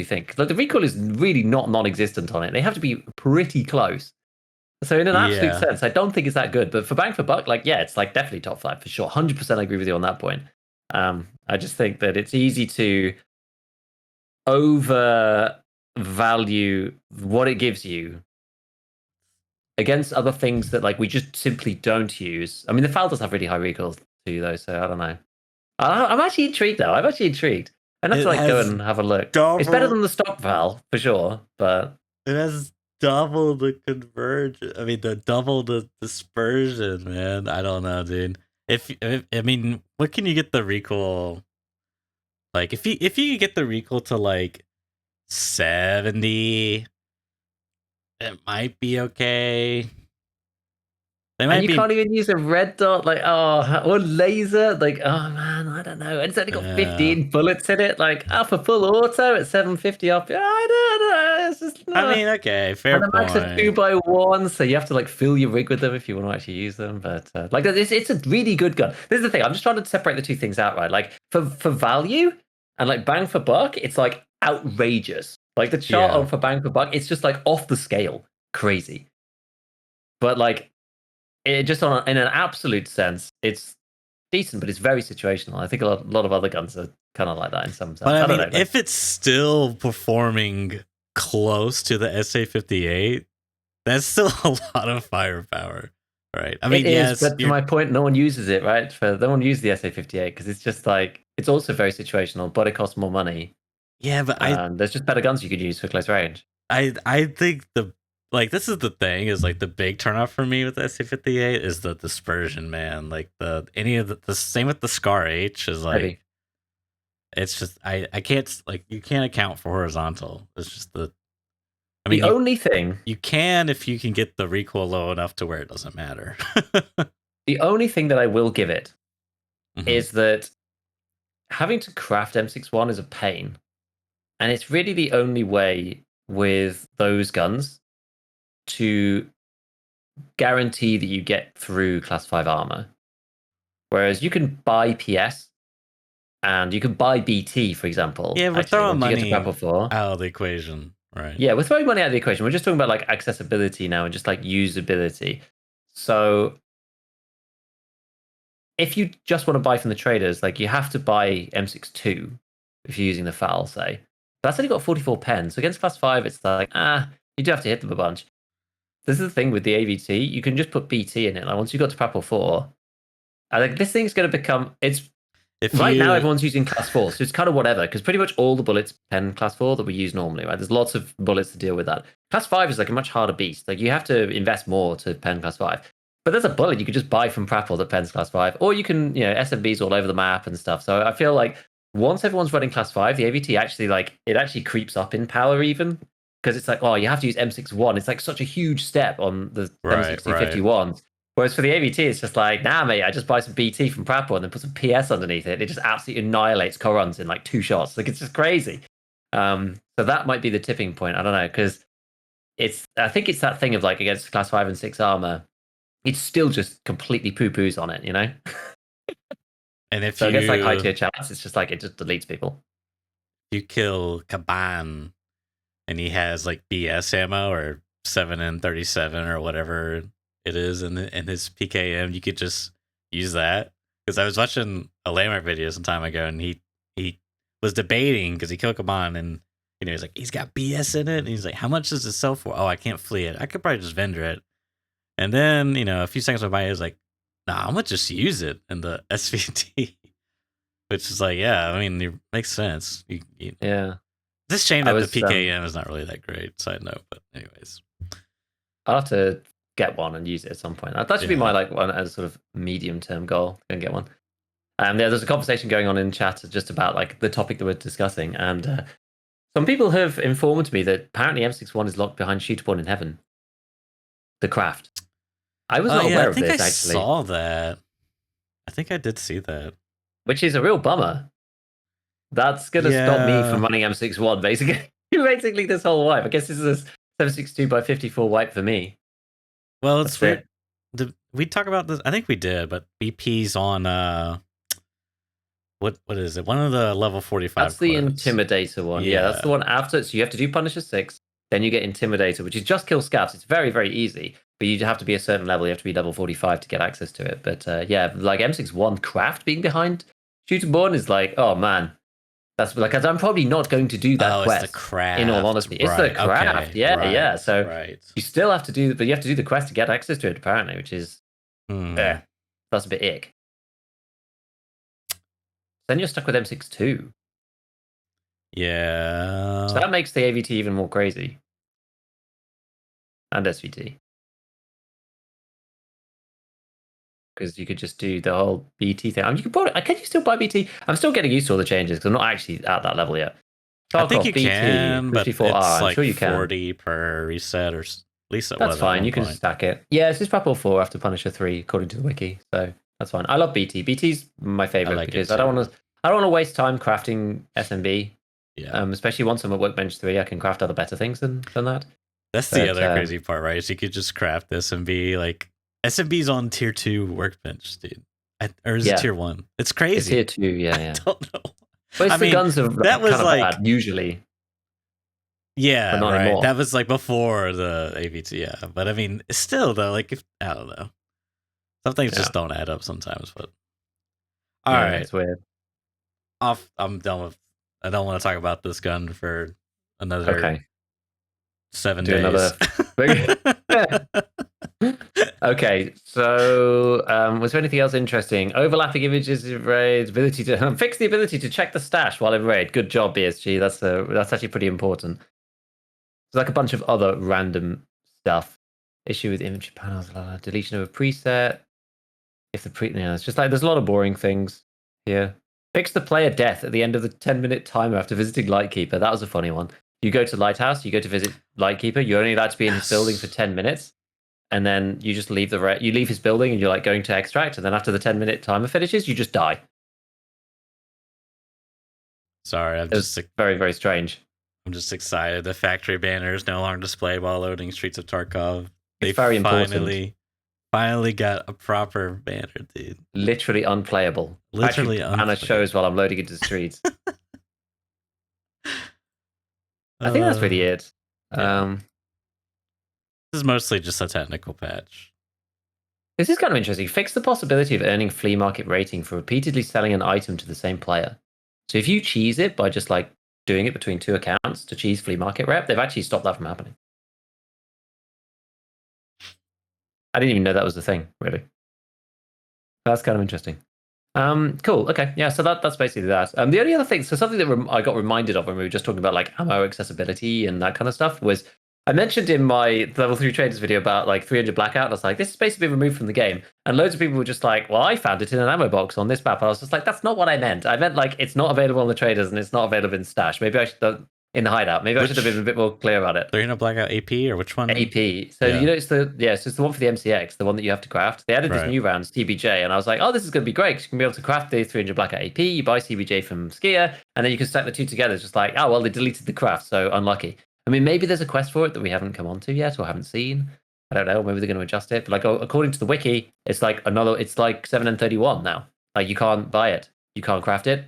think like the recoil is really not non-existent on it. They have to be pretty close. So in an absolute sense, I don't think it's that good. But for bang for buck, like it's like definitely top 5 for sure. 100% I agree with you on that point. I just think that it's easy to overvalue what it gives you against other things that like we just simply don't use. I mean, the FAL does have really high recoil too, though. So I don't know. I'm actually intrigued though. I'm actually intrigued. And have to like go and have a look. It's better than the stock Val for sure, but it has double the conversion. I mean, double the dispersion, man. I don't know, dude. I mean, what can you get the recoil? Like, if you get the recoil to like 70, it might be okay. And you can't even use a red dot, like, or laser, like, oh man, I don't know. And it's only got 15 bullets in it, like, for full auto at 750 up. I don't know. It's just, no. I mean, okay, fair point. And a max of 2x1, so you have to like fill your rig with them if you want to actually use them. But like, it's a really good gun. This is the thing. I'm just trying to separate the two things out, right? Like for value and like bang for buck, it's like outrageous. Like the chart on for bang for buck, it's just like off the scale, crazy. But like, it just in an absolute sense, it's decent, but it's very situational. I think a lot of other guns are kind of like that in some sense. But I mean, don't know, if it's still performing close to the SA58, that's still a lot of firepower, right? I mean, it yes, is, but to my point, no one uses it, right? No one uses the SA58 because it's just like it's also very situational, but it costs more money. yeah, but there's just better guns you could use for close range. I think this is the thing is like the big turnoff for me with the SA58 is the dispersion, man. Like the same with the Scar H is like Maybe. it's just I can't like you can't account for horizontal. It's just the the only thing you can if you can get the recoil low enough to where it doesn't matter. The only thing that I will give it is that having to craft M61 is a pain. And it's really the only way with those guns to guarantee that you get through class 5 armor. Whereas you can buy PS and you can buy BT, for example. Yeah, we're throwing money out out of the equation, right? Yeah, we're throwing money out of the equation. We're just talking about like accessibility now and just like usability. So if you just want to buy from the traders, like you have to buy M62 if you're using the FAL, say. But that's only got 44 pens. So against class 5, it's like, you do have to hit them a bunch. This is the thing with the AVT. You can just put BT in it. Like once you got to Prapor 4, I think this thing's going to become... Now everyone's using class 4, so it's kind of whatever, because pretty much all the bullets pen class 4 that we use normally, right? There's lots of bullets to deal with that. Class 5 is like a much harder beast. Like you have to invest more to pen class 5. But there's a bullet you could just buy from Prapor that pens class 5, or you can, SMBs all over the map and stuff. So I feel like once everyone's running class 5, the AVT actually creeps up in power even, because it's like, oh, you have to use M61. It's like such a huge step on the M6051s. Whereas for the AVT, it's just like, nah, mate, I just buy some BT from Prapor and then put some PS underneath it. It just absolutely annihilates Corons in like 2 shots. Like it's just crazy. So that might be the tipping point. I don't know, because I think it's that thing of like against class 5 and 6 armor, it's still just completely poo-poos on it, And if I guess like high tier chats, it's just like it just deletes people. You kill Caban and he has like BS ammo or 7N37 or whatever it is in his PKM, you could just use that. Because I was watching a Landmark video some time ago and he was debating because he killed Caban and he's like, he's got BS in it, and he's like, how much does it sell for? Oh, I can't flee it. I could probably just vendor it. And then, a few seconds went by, he was like, nah, I'm gonna just use it in the SVT. Which is like, yeah, I mean, it makes sense. Yeah. This shame that the PKM is not really that great, side note, but anyways. I'll have to get one and use it at some point. That should be my one as sort of medium-term goal. Go and get one. There's a conversation going on in chat just about like the topic that we're discussing, and some people have informed me that apparently M61 is locked behind Shooterborn in Heaven. The craft. I was not aware of this, actually. I saw that. I think I did see that. Which is a real bummer. That's going to stop me from running M61, basically. Basically, this whole wipe. I guess this is a 762x54 wipe for me. Well, it's weird. Did we talk about this? I think we did, but BP's on what is it? One of the level 45. That's the Intimidator one. Yeah, that's the one after. So you have to do Punisher 6, then you get Intimidator, which is just kill scavs. It's very, very easy, but you have to be a certain level. You have to be level 45 to get access to it. But like M61 craft being behind Shooterborn is like, oh man. That's like, I'm probably not going to do that quest. It's the craft. In all honesty, it's the craft. Okay. Yeah. So you still have to do, but you have to do the quest to get access to it, apparently, which is that's a bit ick. Then you're stuck with M62. Yeah. So that makes the AVT even more crazy. And SVT. Because you could just do the whole BT thing. I mean, can you still buy BT? I'm still getting used to all the changes because I'm not actually at that level yet. Tarkov, I think you BT, can, but it's like sure you can. 40 per reset, or at least it that's fine. You can stack it. Yeah, it's just Prapor 4 after Punisher 3, according to the wiki. So that's fine. I love BT. BT's my favorite because I don't want to waste time crafting SMB. Yeah. Especially once I'm at Workbench 3, I can craft other better things than that. That's the other crazy part, right? Is you could just craft SMB like. SMB's on tier 2 Workbench, dude. Or is it tier 1? It's crazy. It's tier 2, yeah. I don't know. But the guns are that was kind of like bad, usually. Yeah, but not right. Anymore. That was like before the AVT, yeah. But I mean, still though, like I don't know. Some things just don't add up sometimes, but All Yeah, right. it's weird. I'm done with. I don't want to talk about this gun for another Okay. 7 Do days. another. Okay, so was there anything else interesting? Overlapping images in raid, ability to fix the ability to check the stash while in raid. Good job, BSG. That's actually pretty important. There's like a bunch of other random stuff. Issue with inventory panels, deletion of a preset. If the it's just like there's a lot of boring things here. Fix the player death at the end of the 10-minute timer after visiting Lightkeeper. That was a funny one. You go to Lighthouse, you go to visit Lightkeeper. You're only allowed to be in his building for 10 minutes. And then you just leave you leave his building and you're like going to extract, and then after the 10-minute timer finishes, you just die. Sorry, very, very strange. I'm just excited. The factory banner is no longer displayed while loading Streets of Tarkov. It's very important. Finally got a proper banner, dude. Literally unplayable. Literally unplayable. And it shows while I'm loading into the streets. I think that's really it. Yeah. This is mostly just a technical patch. This is kind of interesting. Fix the possibility of earning flea market rating for repeatedly selling an item to the same player. So if you cheese it by just like doing it between 2 accounts to cheese flea market rep, they've actually stopped that from happening. I didn't even know that was the thing, really. That's kind of interesting. Cool. Okay. Yeah. So that's basically that. The only other thing, so something that I got reminded of when we were just talking about like ammo accessibility and that kind of stuff was I mentioned in my level 3 traders video about like 300 blackout. And I was like, this is basically removed from the game. And loads of people were just like, well, I found it in an ammo box on this map. And I was just like, that's not what I meant. I meant like it's not available on the traders and it's not available in stash. Maybe I should in the hideout. Maybe I should have been a bit more clear about it. 300 blackout AP or which one? AP. So you know it's so it's the one for the MCX, the one that you have to craft. They added this new round, TBJ, and I was like, oh, this is going to be great because you can be able to craft the 300 blackout AP. You buy TBJ from Skier, and then you can stack the two together. It's just like, oh well, they deleted the craft, so unlucky. I mean, maybe there's a quest for it that we haven't come onto yet or haven't seen. I don't know. Maybe they're going to adjust it. But like according to the wiki, it's like It's like 7N31 now. Like you can't buy it, you can't craft it.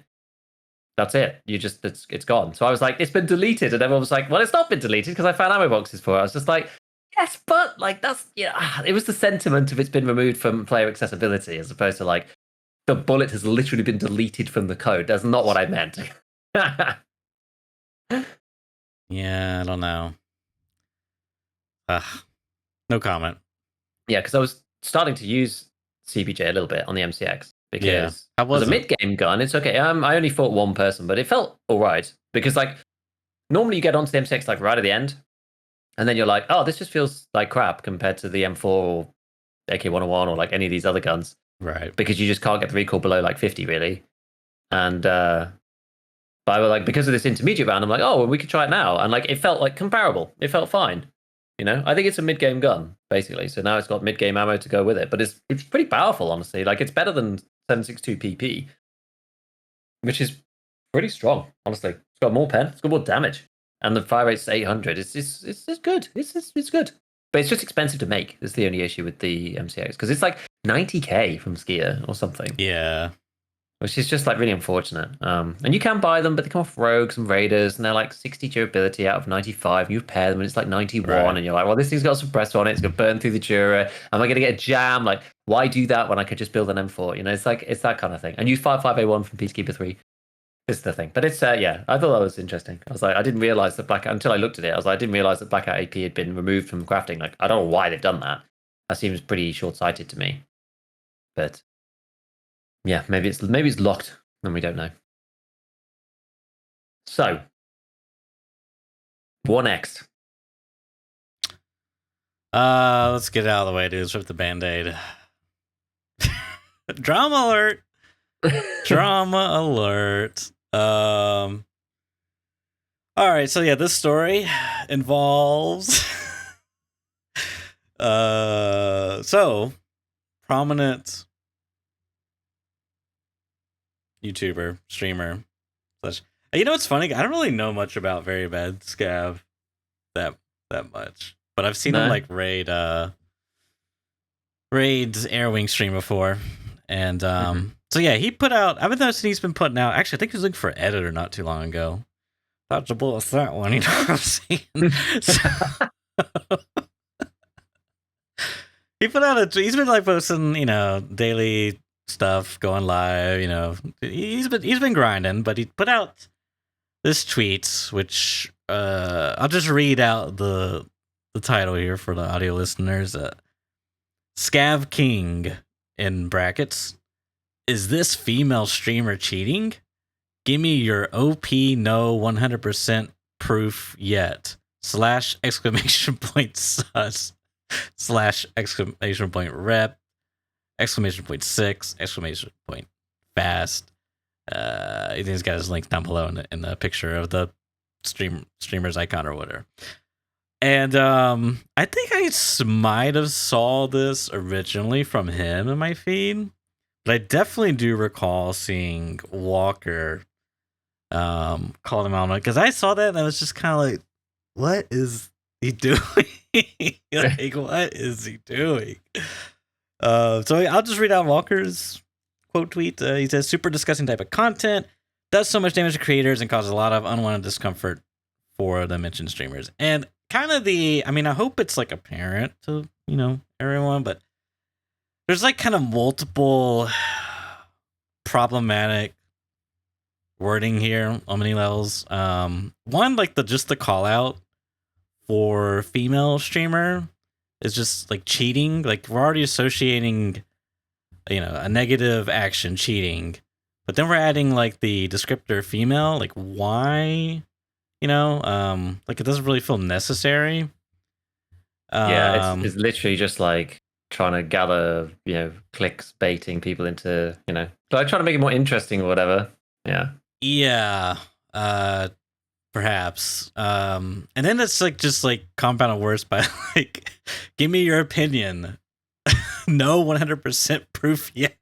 That's it. It's gone. So I was like, it's been deleted, and everyone was like, well, it's not been deleted because I found ammo boxes for it. I was just like, yes, but like that's it was the sentiment of it's been removed from player accessibility as opposed to like the bullet has literally been deleted from the code. That's not what I meant. Yeah, I don't know. No comment. Yeah, because I was starting to use CBJ a little bit on the MCX. Because it was a mid-game gun. It's okay. I only fought one person, but it felt all right. Because like normally you get onto the M6 like right at the end, and then you're like, oh, this just feels like crap compared to the M4 or AK-101 or like any of these other guns. Right. Because you just can't get the recoil below like 50 really. And but I was like, because of this intermediate round, I'm like, oh, well, we could try it now. And like it felt like comparable. It felt fine. You know, I think it's a mid-game gun, basically. So now it's got mid-game ammo to go with it. But it's pretty powerful, honestly. Like it's better than 7.62 PP, which is pretty strong, honestly. It's got more pen, it's got more damage, and the fire rate's 800. It's good. It's good, but it's just expensive to make. That's the only issue with the MCX because it's like 90k from Skier or something. Yeah, which is just like really unfortunate. And you can buy them, but they come off rogues and raiders, and they're like 60 durability out of 95. And you repair them, and it's like 91, and you're like, well, this thing's got a suppressor on it. It's gonna burn through the Dura. Am I gonna get a jam? Like, why do that when I could just build an M4? You know, it's like it's that kind of thing. And use 55A1 from Peacekeeper 3. This is the thing. But it's yeah, I thought that was interesting. I was like, I didn't realize that blackout until I looked at it. I was like, I didn't realize that blackout AP had been removed from crafting. Like, I don't know why they've done that. That seems pretty short-sighted to me. But yeah, maybe it's locked. And we don't know. So, what next? Let's get it out of the way, dude. Let's rip the Band-Aid. Drama alert. Drama alert. All right, so yeah, this story involves so prominent YouTuber, streamer. You know what's funny? I don't really know much about VeryBadScav that much, but I've seen him like raid Airwing stream before, and so yeah, he put out. I've been noticing he's been putting out. Actually, I think he was looking for an editor not too long ago. Dodgeable with that one, you know what I'm saying? He put out he's been like posting, you know, daily stuff going live. You know, he's been grinding, but he put out this tweet, which I'll just read out the title here for the audio listeners. Scav King in brackets. Is this female streamer cheating? Give me your OP no 100% proof yet. / exclamation point sus / exclamation point rep exclamation point 6 exclamation point fast. I think he's got his link down below in the picture of the streamer's icon or whatever. And I think I might have saw this originally from him in my feed, but I definitely do recall seeing Walker call him out because I saw that and I was just kind of like, what is he doing? Like, what is he doing? So I'll just read out Walker's quote tweet. He says, super disgusting type of content, does so much damage to creators and causes a lot of unwanted discomfort for the mentioned streamers. And kind of I hope it's like apparent to, everyone, but there's like kind of multiple problematic wording here on many levels. One, like the call out for female streamer is just like cheating. Like we're already associating, a negative action, cheating, but then we're adding like the descriptor female. Like why? Like it doesn't really feel necessary. Yeah, it's literally just like trying to gather, clicks, baiting people into, like trying to make it more interesting or whatever. Yeah. Yeah. Perhaps. And then it's like just like compounded worse by like, give me your opinion. No 100% proof yet.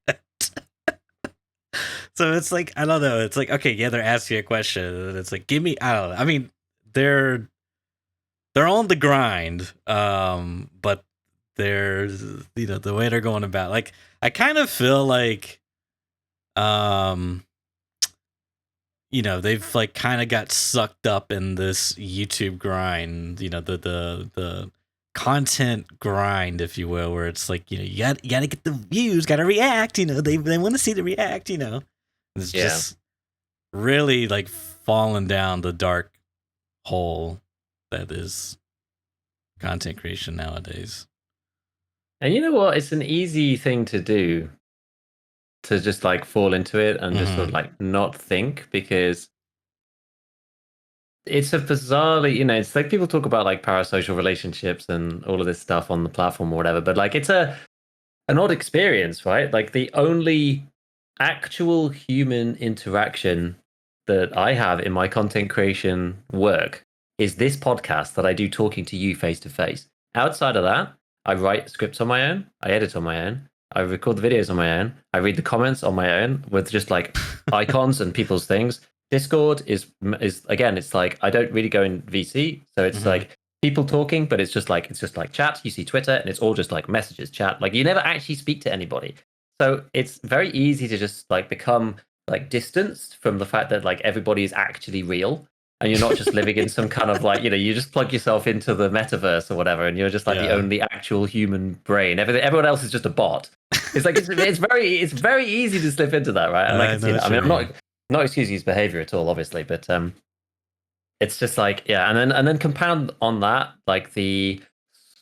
So it's like, I don't know. It's like, okay, yeah, they're asking a question. And it's like, give me, I don't know. I mean, they're on the grind. But there's, the way they're going about, like, I kind of feel like, they've like kind of got sucked up in this YouTube grind, the content grind, if you will, where it's like, you gotta get the views, gotta react, they want to see the react, It's just really like falling down the dark hole that is content creation nowadays. And you know what? It's an easy thing to do, to just like fall into it and just sort of like not think, because it's a bizarrely, it's like people talk about like parasocial relationships and all of this stuff on the platform or whatever, but like it's an odd experience, right? Like the only actual human interaction that I have in my content creation work is this podcast that I do talking to you face to face. Outside of that, I write scripts on my own, I edit on my own, I record the videos on my own, I read the comments on my own with just like icons and people's things. Discord is again, it's like I don't really go in VC, so it's like people talking, but it's just like chat. You see Twitter, and it's all just like messages, chat. Like you never actually speak to anybody, so it's very easy to just like become like distanced from the fact that like everybody is actually real, and you're not just living in some kind of like you just plug yourself into the metaverse or whatever, and you're just like the only actual human brain. Everyone else is just a bot. It's like it's very easy to slip into that, right? And like I'm not excusing his behavior at all, obviously, but it's just like, and then compound on that like the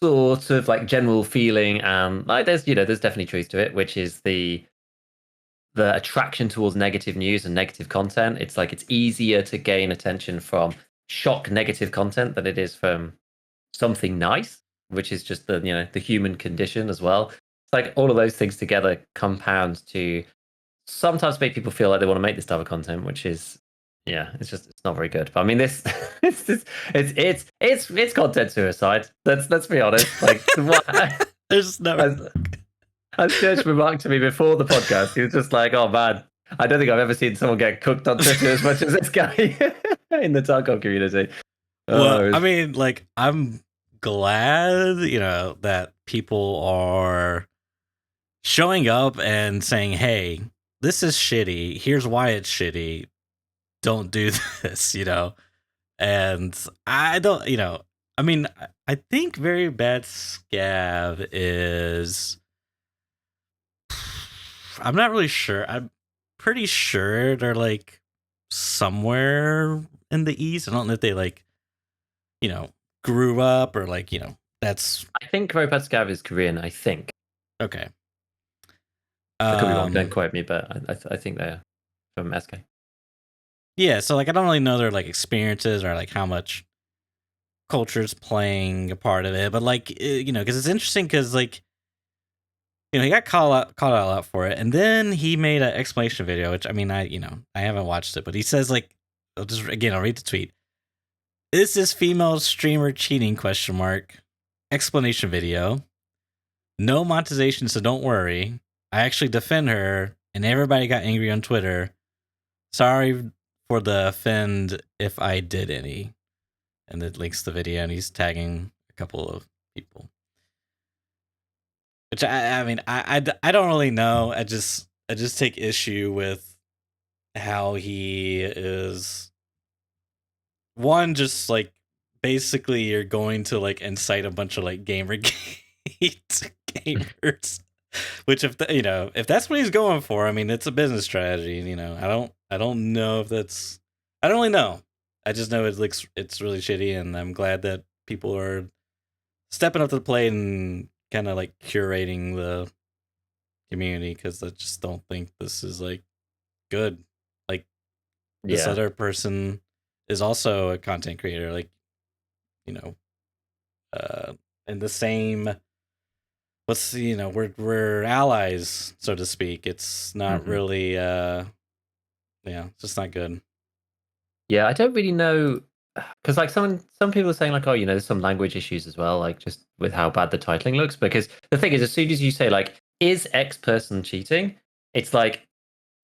sort of like general feeling, and like there's definitely truth to it, which is the attraction towards negative news and negative content. It's like it's easier to gain attention from shock negative content than it is from something nice, which is just the human condition as well. It's like all of those things together compound to sometimes make people feel like they want to make this type of content, which is it's not very good. But I mean, this it's content suicide. Let's be honest. Like there's no. As Church remarked to me before the podcast, he was just like, "Oh man, I don't think I've ever seen someone get cooked on Twitter as much as this guy in the Tarkov community." Well, I mean, like I'm glad that people are showing up and saying, "Hey, this is shitty. Here's why it's shitty. Don't do this," And I don't, I mean, I think VeryBadScav is, I'm not really sure. I'm pretty sure they're like somewhere in the east. I don't know if they like, grew up or like, that's I think VeryBadScav is Korean. I think. okay. I could be wrong. Don't quote me, but I think they're from SK. Yeah, so like I don't really know their like experiences or like how much culture's playing a part of it, but like because it's interesting because like he got called out for it, and then he made an explanation video, which I mean I haven't watched it, but he says like I'll read the tweet. Is this female streamer cheating? Question mark. Explanation video. No monetization, so don't worry. I actually defend her, and everybody got angry on Twitter. Sorry for the offend if I did any. And it links the video, and he's tagging a couple of people. Which I mean, I don't really know. I just take issue with how he is. One, just like basically you're going to like incite a bunch of like gamergate gamers. Which if if that's what he's going for, I mean it's a business strategy. I don't know if that's. I don't really know. I just know it's really shitty, and I'm glad that people are stepping up to the plate and kind of like curating the community, because I just don't think this is like good. Like this other person is also a content creator, like in the same. We're allies, so to speak. It's not really it's just not good. Yeah, I don't really know, because like some people are saying like, oh, there's some language issues as well, like just with how bad the titling looks. Because the thing is, as soon as you say like, is X person cheating, it's like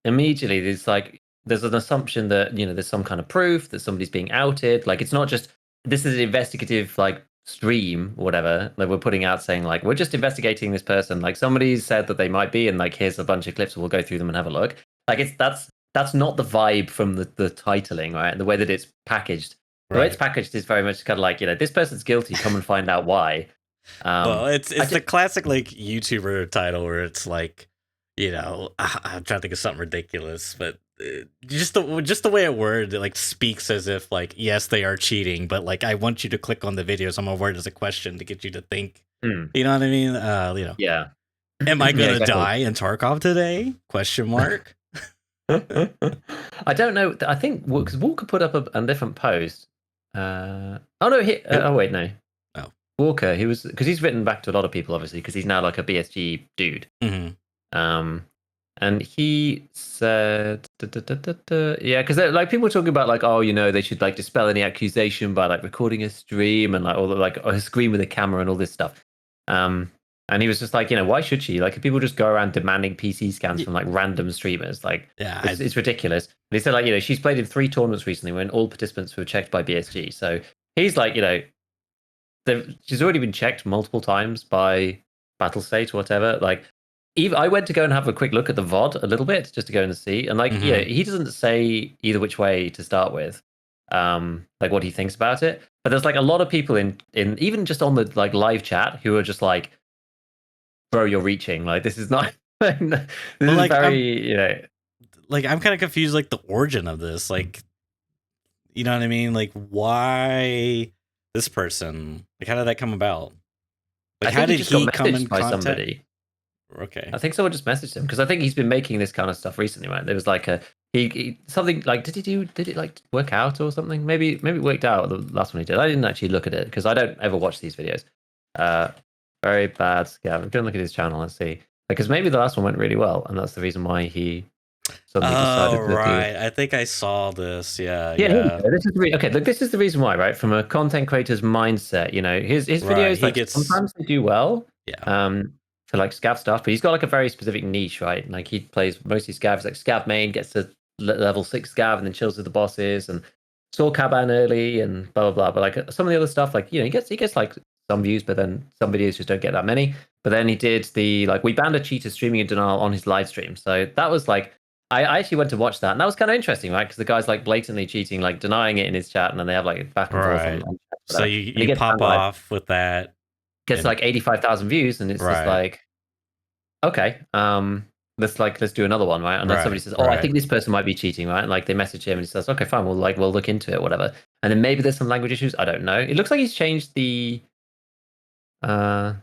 immediately there's an assumption that there's some kind of proof that somebody's being outed. Like it's not just this is an investigative like stream or whatever that we're putting out saying like we're just investigating this person. Like somebody said that they might be, and like here's a bunch of clips, we'll go through them and have a look. Like that's not the vibe from the titling, right? And the way that it's packaged. The way it's packaged is very much kind of like, this person's guilty, come and find out why. Well, it's the classic like YouTuber title where it's like, I'm trying to think of something ridiculous, but just the way it worded, it like speaks as if like, yes, they are cheating, but like I want you to click on the video, so I'm gonna word as a question to get you to think. You know what I mean? Yeah. Am I gonna die in Tarkov today? Question mark. I don't know. I think because Walker put up a different post. Oh wait, no. Oh, Walker. He was because he's written back to a lot of people, obviously, because he's now like a BSG dude. And he said, yeah, because like people were talking about like, oh, they should like dispel any accusation by like recording a stream and like all the like a screen with a camera and all this stuff. And he was just like, why should she? Like, if people just go around demanding PC scans from like random streamers, like, it's ridiculous. But he said, like, she's played in 3 tournaments recently when all participants were checked by BSG. So he's like, she's already been checked multiple times by Battlestate or whatever. Like, even I went to go and have a quick look at the VOD a little bit just to go and see. And like, he doesn't say either which way to start with, like what he thinks about it. But there's like a lot of people in even just on the like live chat who are just like, bro, you're reaching. Like this is not. This is like, very, Like I'm kind of confused, like the origin of this. Like, you know what I mean? Like, why this person? Like, how did that come about? Like, how did he come in contact? Somebody. Okay. I think someone just messaged him because I think he's been making this kind of stuff recently, right? There was like he something like did it like work out or something? Maybe it worked out the last one he did. I didn't actually look at it because I don't ever watch these videos. VeryBadScav. I'm going to look at his channel and see, because maybe the last one went really well, and that's the reason why he suddenly decided to right. I think I saw this. Yeah. This is okay. Look, this is the reason why, right? From a content creator's mindset, his videos like sometimes they do well. Yeah. For like Scav stuff, but he's got like a very specific niche, right? Like he plays mostly Scavs, like Scav main, gets to level 6 Scav and then chills with the bosses and saw Caban early and blah blah blah. But like some of the other stuff, like he gets like some views, but then some videos just don't get that many. But then he did the like we banned a cheater streaming in denial on his live stream, so that was like I actually went to watch that, and that was kind of interesting, right? Because the guy's like blatantly cheating, like denying it in his chat, and then they have like back and forth. On so you pop off with that. Gets like 85,000 views, and it's just like, okay. let's do another one, right? And then somebody says, oh, I think this person might be cheating, right? And like they message him and he says, okay, fine, we'll look into it, whatever. And then maybe there's some language issues. I don't know. It looks like he's changed the. Oh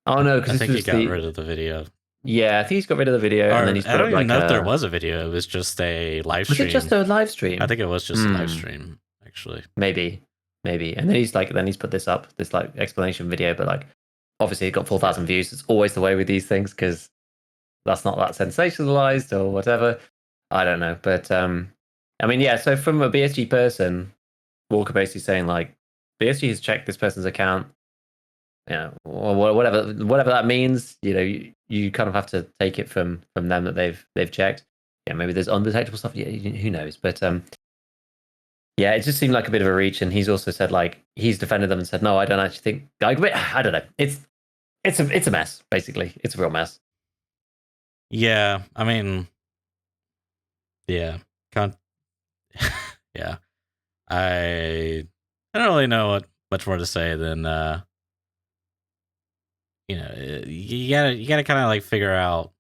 no, because I think he got rid of the video. Yeah, I think he's got rid of the video, and then he's. I don't even know if there was a video. It was just a live stream. Was it just a live stream? I think it was just a live stream, actually. Maybe. And then he's put this up, this like explanation video, but like obviously it got 4,000 views. It's always the way with these things because that's not that sensationalized or whatever. I don't know, but I mean, yeah. So from a BSG person, Walker basically saying like BSG has checked this person's account. Or whatever that means, you kind of have to take it from them that they've checked. Yeah, maybe there's undetectable stuff. Yeah, who knows? But yeah, it just seemed like a bit of a reach. And he's also said like he's defended them and said, no, I don't actually think. I don't know. It's a mess. Basically, it's a real mess. Yeah, I mean, yeah, yeah. I don't really know what much more to say than. You gotta kind of like figure out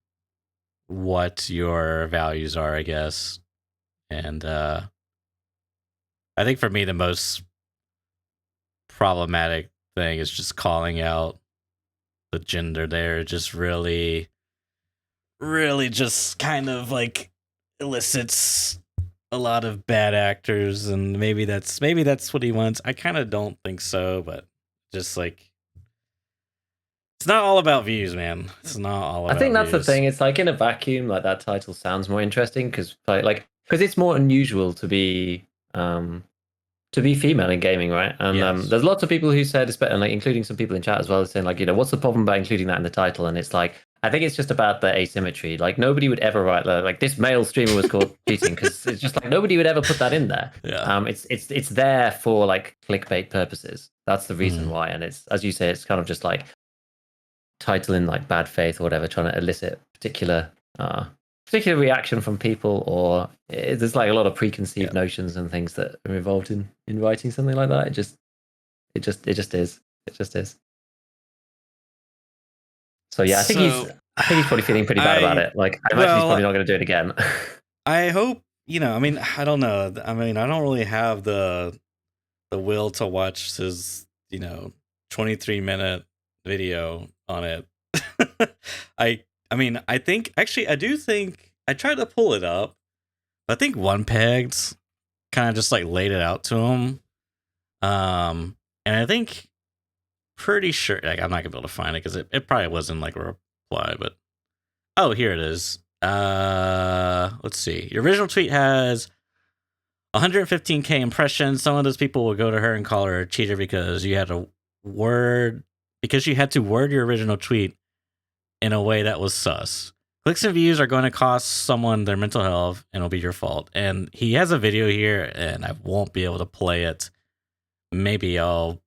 what your values are, I guess. And I think for me the most problematic thing is just calling out the gender there. Just really just kind of like elicits a lot of bad actors, and maybe that's what he wants. I kind of don't think so, but just like. It's not all about views, man. It's not all about I think that's views. the thing. It's like in a vacuum, like that title sounds more interesting because it's more unusual to be female in gaming, right? And Yes. There's lots of people who said, and like including some people in chat as well, saying like, what's the problem about including that in the title? And it's like, I think it's just about the asymmetry. Like nobody would ever write like this male streamer was caught cheating because it's just like nobody would ever put that in there. Yeah. It's there for like clickbait purposes. That's the reason why. And it's, as you say, it's kind of just like title in like bad faith or whatever, trying to elicit particular reaction from people, or there's like a lot of preconceived notions and things that are involved in writing something like that. It just is. So yeah, I think he's probably feeling pretty bad about it. Like I imagine he's probably not going to do it again. I hope, I mean, I don't know. I mean, I don't really have the will to watch his, 23-minute video on it. I mean, I do think I tried to pull it up. I think One Pegged kind of just like laid it out to him. And I think pretty sure like I'm not gonna be able to find it because it probably wasn't like a reply, but here it is. Let's see. Your original tweet has 115k impressions. Some of those people will go to her and call her a cheater because you had to word your original tweet in a way that was sus. Clicks and views are going to cost someone their mental health, and it'll be your fault. And he has a video here, and I won't be able to play it. Maybe I'll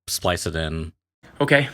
splice it in. Okay,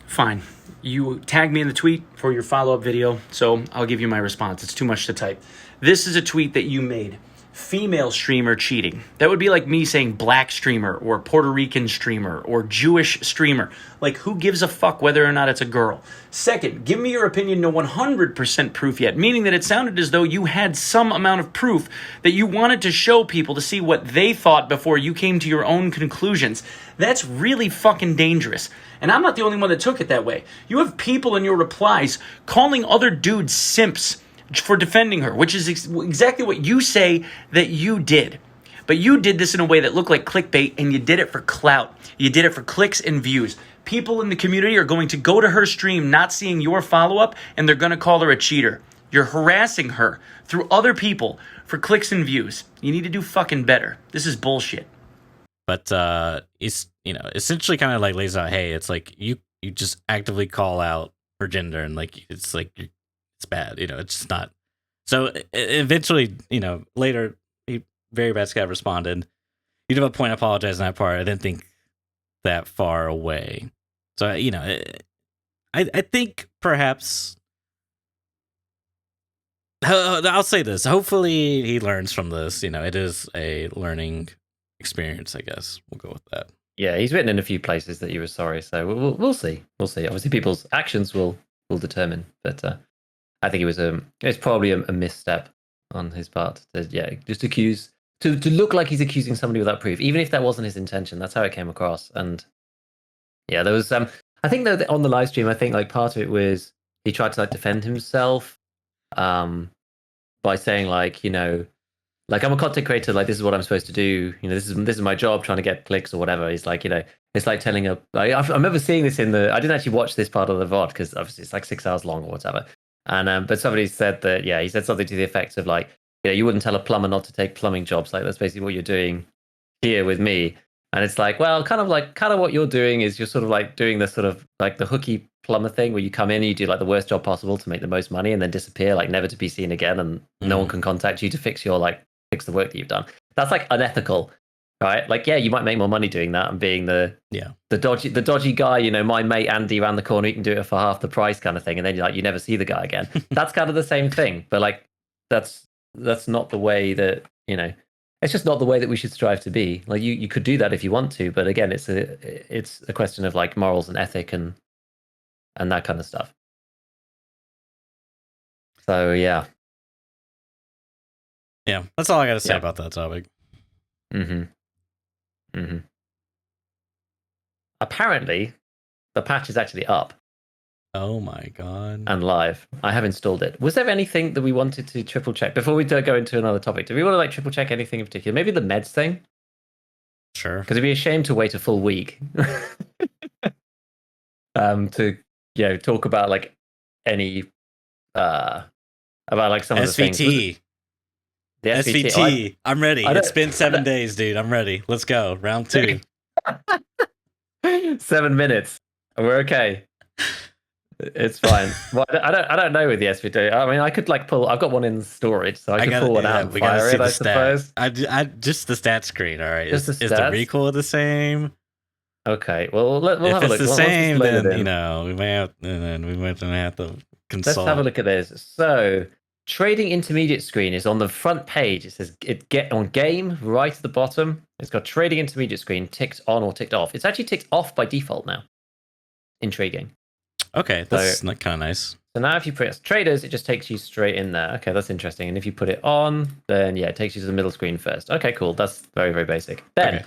fine. You tagged me in the tweet for your follow-up video, so I'll give you my response. It's too much to type. This is a tweet that you made. Female streamer cheating. That would be like me saying black streamer or Puerto Rican streamer or Jewish streamer. Like, who gives a fuck whether or not it's a girl? Second, give me your opinion, no 100% proof yet, meaning that it sounded as though you had some amount of proof that you wanted to show people to see what they thought before you came to your own conclusions. That's really fucking dangerous. And I'm not the only one that took it that way. You have people in your replies calling other dudes simps for defending her, which is exactly what you say that you did. But you did this in a way that looked like clickbait, and you did it for clout. You did it for clicks and views. People in the community are going to go to her stream not seeing your follow-up, and they're going to call her a cheater. You're harassing her through other people for clicks and views. You need to do fucking better. This is bullshit. But it's essentially kind of like lays out, hey, it's like you just actively call out her gender, and like it's bad, it's just not. So eventually, later, VeryBadScav responded, "You have a point, apologize on that part. I didn't think that far away." So I think perhaps I'll say this. Hopefully, he learns from this. It is a learning experience. I guess we'll go with that. Yeah, he's written in a few places that you were sorry, so we'll see. We'll see. Obviously, people's actions will determine, but. I think it's probably a misstep on his part to just accuse to look like he's accusing somebody without proof, even if that wasn't his intention. That's how it came across. And yeah, there was I think though that on the live stream, I think like part of it was he tried to like defend himself by saying like, like I'm a content creator, like this is what I'm supposed to do. This is my job, trying to get clicks or whatever. He's like, it's like telling I remember seeing this I didn't actually watch this part of the VOD because obviously it's like 6 hours long or whatever. And but somebody said that, he said something to the effect of like, you wouldn't tell a plumber not to take plumbing jobs. Like that's basically what you're doing here with me. And it's like, well, kind of what you're doing is you're sort of like doing the sort of like the hooky plumber thing where you come in and you do like the worst job possible to make the most money and then disappear, like never to be seen again, and no one can contact you to fix the work that you've done. That's like unethical, right? Like, you might make more money doing that and being the dodgy guy, my mate Andy around the corner, you can do it for half the price kind of thing, and then you never see the guy again. That's kind of the same thing, but like that's not the way that it's just not the way that we should strive to be. Like you could do that if you want to, but again, it's a question of like morals and ethic and that kind of stuff. So yeah, that's all I got to say about that topic. Apparently, the patch is actually up. Oh my god! And live. I have installed it. Was there anything that we wanted to triple check before we go into another topic? Do we want to like triple check anything in particular? Maybe the meds thing. Sure. Because it'd be a shame to wait a full week to talk about like any about like some of the things. SVT. The SVT. I'm ready. It's been 7 days, dude. I'm ready. Let's go. Round 2. 7 minutes. We're okay. It's fine. Well, I don't know with the SVT. I mean, I could like pull. I've got one in storage, so I could pull one out and fire it. I suppose. I just the stat screen. All right. Is the recoil the same? Okay. Well, we'll have a look. If it's the same, then we may have to consult. Let's have a look at this. So, trading intermediate screen is on the front page. It says get on game right at the bottom. It's got trading intermediate screen ticked on or ticked off. It's actually ticked off by default now. Intriguing. Okay, that's kind of nice. So now if you press traders, it just takes you straight in there. Okay, that's interesting. And if you put it on, then it takes you to the middle screen first. Okay, cool. That's very, very basic. Then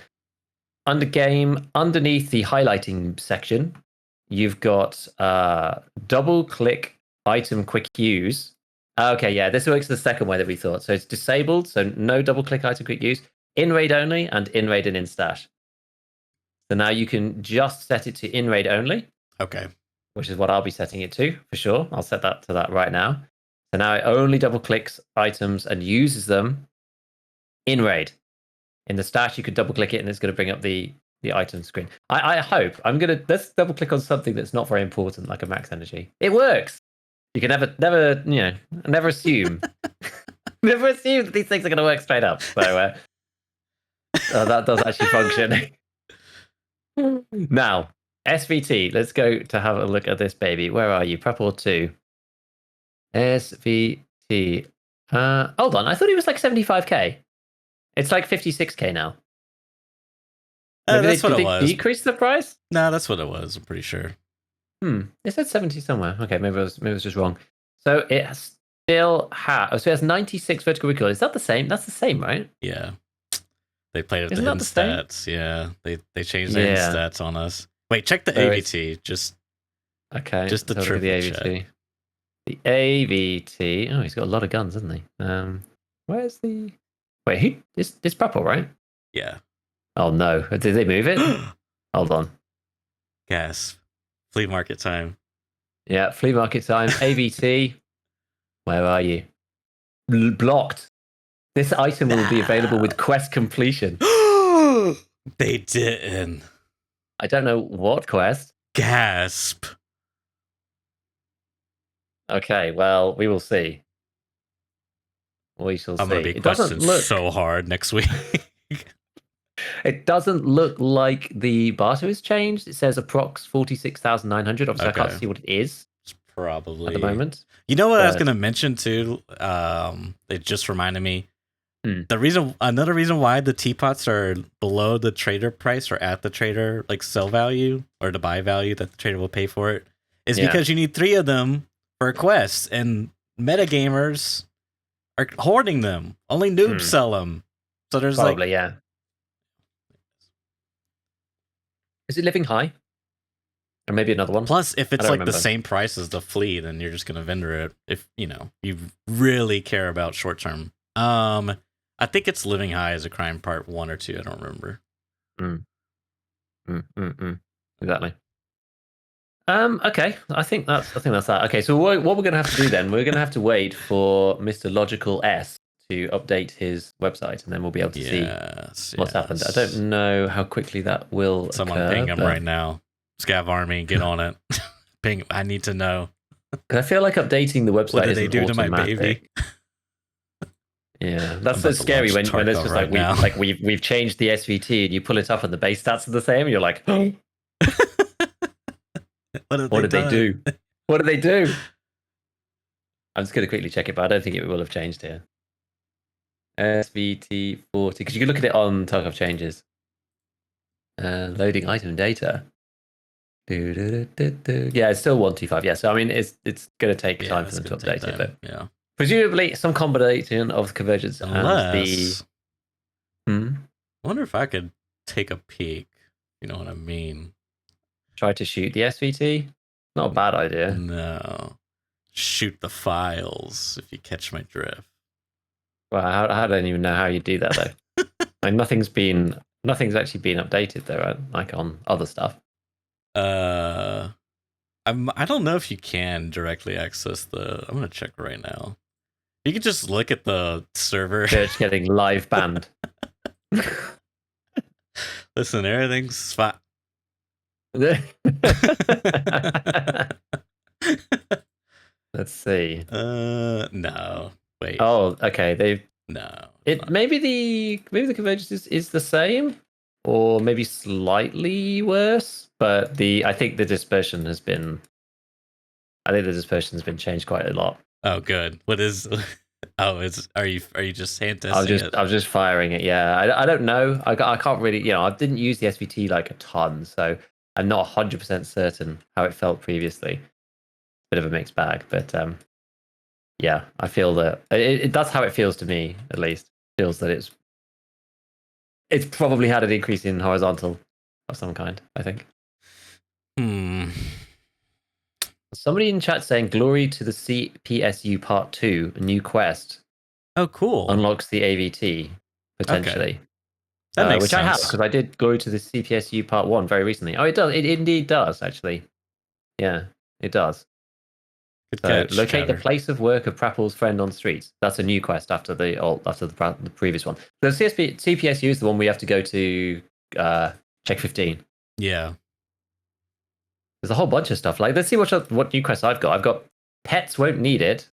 under game, underneath the highlighting section, you've got double click item quick use. Okay, this works the second way that we thought. So it's disabled, so no double click item quick use, in raid only, and in raid and in stash. So now you can just set it to in raid only. Okay. Which is what I'll be setting it to, for sure. I'll set that to that right now. So now it only double clicks items and uses them in raid. In the stash, you could double click it and it's going to bring up the item screen. I hope. Let's double click on something that's not very important, like a max energy. It works. You can never assume. Never assume that these things are going to work straight up. So that does actually function. Now, SVT, let's go to have a look at this baby. Where are you? Prep or 2? SVT. Hold on, I thought it was like 75k. It's like 56k now. That's what it was. Decrease the price? No, that's what it was. I'm pretty sure. It said 70 somewhere. Okay, maybe it was just wrong. So it still has. So it has 96 vertical recoil. Is that the same? That's the same, right? Yeah. They played with the hidden stats. Yeah, they changed the hidden stats on us. Wait, check the AVT. Just the triple check. The AVT. Oh, he's got a lot of guns, hasn't he? Where's the? Wait, it's purple, right? Yeah. Oh no! Did they move it? Hold on. Gasp! Flea market time. Yeah, flea market time. AVT. Where are you? Blocked. This item will be available with quest completion. They didn't. I don't know what quest. Gasp. Okay, well, we will see. We shall see. I'm going to be questioned so hard next week. It doesn't look like the barter has changed. It says approx 46,900. Obviously, I can't see what it is. It's probably at the moment. You know what I was going to mention too? It just reminded me. Another reason why the teapots are below the trader price or at the trader like sell value or the buy value that the trader will pay for it is because you need 3 of them for a quest, and metagamers are hoarding them. Only noobs sell them. So there's Probably, yeah. Is it living high? Or maybe another one? Plus, if it's like the remember. same price as the fleet, then you're just gonna vendor it. If you really care about short term. I think it's living high as a crime part 1 or 2. I don't remember. Exactly. Okay. I think that's that. Okay, so what we're gonna have to do then? We're gonna have to wait for Mr. Logical S to update his website, and then we'll be able to see what's happened. I don't know how quickly that will. Someone occur, ping him right now. Scav Army, get on it. Ping. I need to know. I feel like updating the website. What did they isn't do to my automatic. baby? Yeah, that's so scary when it's just like we've changed the SVT and you pull it up and the base stats are the same and you're like, oh, what did they do? What did they do? I'm just going to quickly check it, but I don't think it will have changed here. SVT 40, because you can look at it on Tarkov changes. Loading item data. Yeah, it's still 125. Yeah, so I mean, it's going to take time for them to update it, but yeah. Presumably, some combination of convergence Unless, and the. I wonder if I could take a peek. You know what I mean? Try to shoot the SVT. Not a bad idea. No, shoot the files if you catch my drift. Well, I don't even know how you do that though. Like nothing's actually been updated though, right? Like on other stuff. I don't know if you can directly access the. I'm gonna check right now. You can just look at the server. They're just getting live banned. Listen, everything's fine. Let's see. No. Wait. Oh, okay. No. Maybe the convergence is the same, or maybe slightly worse. But I think the dispersion has been changed quite a lot. Oh, good. What is? Oh, are you just hand testing it? I was just firing it. Yeah, I don't know. I can't really. I didn't use the SVT like a ton, so I'm not 100% certain how it felt previously. Bit of a mixed bag, but yeah, I feel that that's how it feels to me. At least feels that it's probably had an increase in horizontal of some kind. I think. Somebody in chat saying "Glory to the CPSU Part 2, a new quest." Oh, cool! Unlocks the AVT potentially. Okay. That makes which sense. I have because I did Glory to the CPSU Part 1 very recently. Oh, it does. It indeed does actually. Yeah, it does. Good so catch, locate Chatter. the place of work of Prapple's friend on streets. That's a new quest after the previous one. The CPSU is the one we have to go to check 15. Yeah. There's a whole bunch of stuff. Like, let's see what new quests I've got. I've got pets won't need it.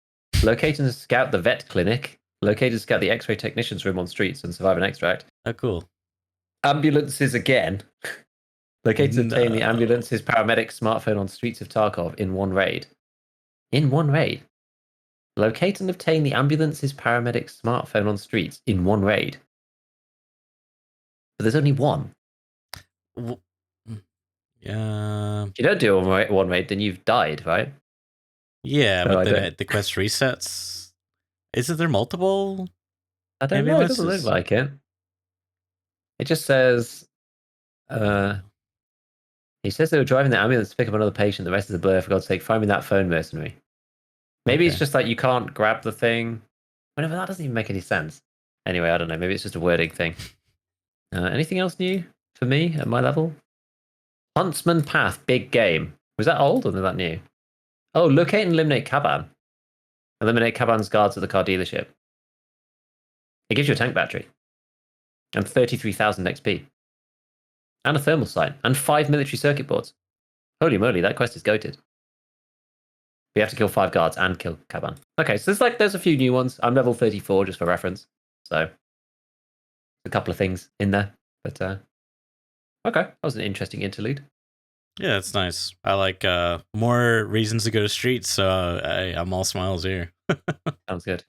Locate and scout the vet clinic. Locate and scout the X-ray technician's room on streets and survive an extract. Oh, cool. Ambulances again. Locate and obtain the ambulance's paramedic smartphone on streets of Tarkov in one raid. In one raid. Locate and obtain the ambulance's paramedic smartphone on streets in one raid. But there's only one. Yeah. If you don't do one raid, then you've died, right? Yeah, so but then the quest resets. Isn't there multiple? I don't know. It doesn't look like it. It just says. He says they were driving the ambulance to pick up another patient. The rest is a blur. For God's sake, find me that phone, mercenary. Maybe it's just like you can't grab the thing. Whatever, that doesn't even make any sense. Anyway, I don't know. Maybe it's just a wording thing. Anything else new for me at my level? Huntsman Path, big game. Was that old or was that new? Oh, locate and eliminate Caban. Eliminate Caban's guards at the car dealership. It gives you a tank battery. And 33,000 XP. And a thermal sight. And 5 military circuit boards. Holy moly, that quest is goated. We have to kill 5 guards and kill Caban. Okay, so there's a few new ones. I'm level 34 just for reference. So, a couple of things in there. But, okay, that was an interesting interlude. Yeah, it's nice. I like more reasons to go to streets, so I'm all smiles here. Sounds good.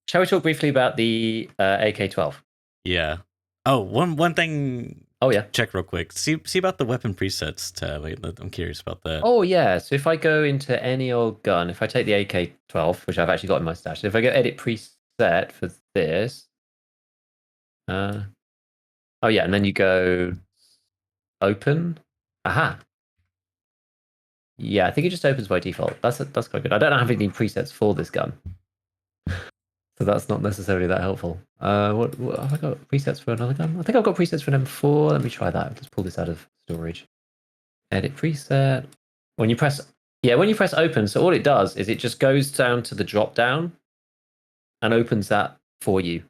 Shall we talk briefly about the AK-12? Yeah. Oh, one thing. Oh yeah. check real quick. See about the weapon presets tab. I'm curious about that. Oh yeah. So if I go into any old gun, if I take the AK-12, which I've actually got in my stash, if I go edit preset for this, oh yeah, and then you go open. Aha. Yeah, I think it just opens by default. That's quite good. I don't have any presets for this gun, so that's not necessarily that helpful. What have I got presets for another gun? I think I've got presets for an M4. Let me try that. Let's pull this out of storage. Edit preset. When you press open, so all it does is it just goes down to the drop down and opens that for you.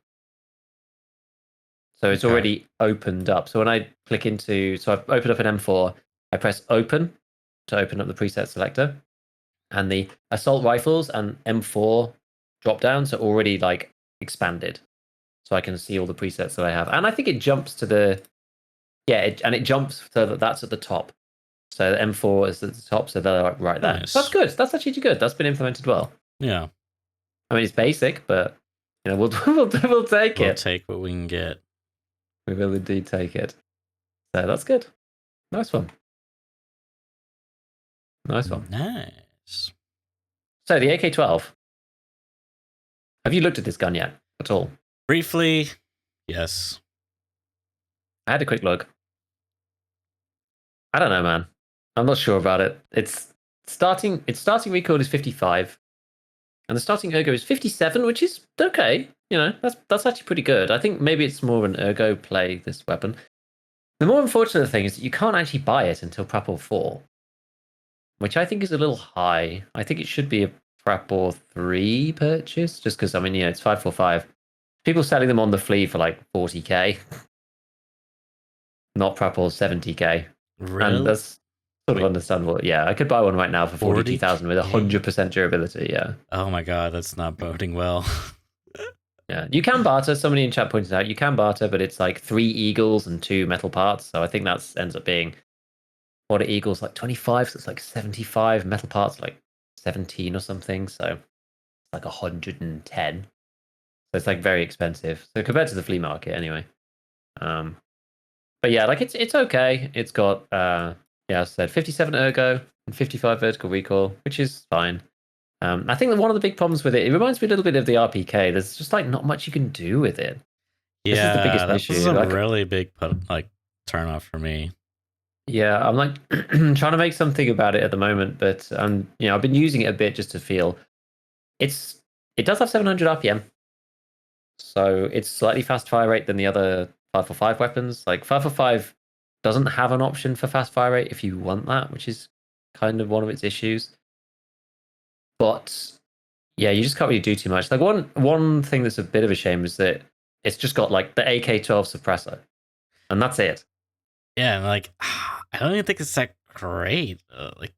So it's already opened up. So when I click into, so I've opened up an M4, I press open to open up the preset selector, and the assault rifles and M4 drop downs are already like expanded. So I can see all the presets that I have. And I think it jumps to the, and it jumps so that that's at the top. So the M4 is at the top, so they're like right there. Nice. So that's good. That's actually good. That's been implemented well. Yeah. I mean, it's basic, but we'll take it. We'll take what we can get. We will indeed take it. So that's good. Nice one. Nice one. Nice. So the AK-12. Have you looked at this gun yet at all? Briefly, yes. I had a quick look. I don't know, man. I'm not sure about it. Its starting recoil is 55, and the starting ergo is 57, which is okay. That's actually pretty good. I think maybe it's more of an ergo play, this weapon. The more unfortunate thing is that you can't actually buy it until Prapor 4, which I think is a little high. I think it should be a Prapor 3 purchase, just because, it's 545. People selling them on the flea for like 40k, not Prapor 70k. Really? And that's sort of understandable. Yeah, I could buy one right now for 42,000 with 100% durability. Yeah. Oh my god, that's not boding well. Yeah, you can barter. Somebody in chat pointed out you can barter, but it's like 3 eagles and 2 metal parts. So I think that ends up being, what are eagles, like 25? So it's like 75. Metal parts like 17 or something. So it's like 110. So it's like very expensive. So compared to the flea market, anyway. But yeah, like it's okay. It's got as I said, 57 ergo and 55 vertical recoil, which is fine. I think that one of the big problems with it reminds me a little bit of the RPK. There's just like not much you can do with it. Yeah, this is the biggest that issue. was a really big turn off for me. Yeah, I'm like trying to make something about it at the moment, but I've been using it a bit just to feel. It does have 700 RPM, so it's slightly fast fire rate than the other 545 weapons. Like 545 doesn't have an option for fast fire rate if you want that, which is kind of one of its issues. But yeah, you just can't really do too much. Like one thing that's a bit of a shame is that it's just got like the AK-12 suppressor, and that's it. Yeah, and like I don't even think it's that great. Like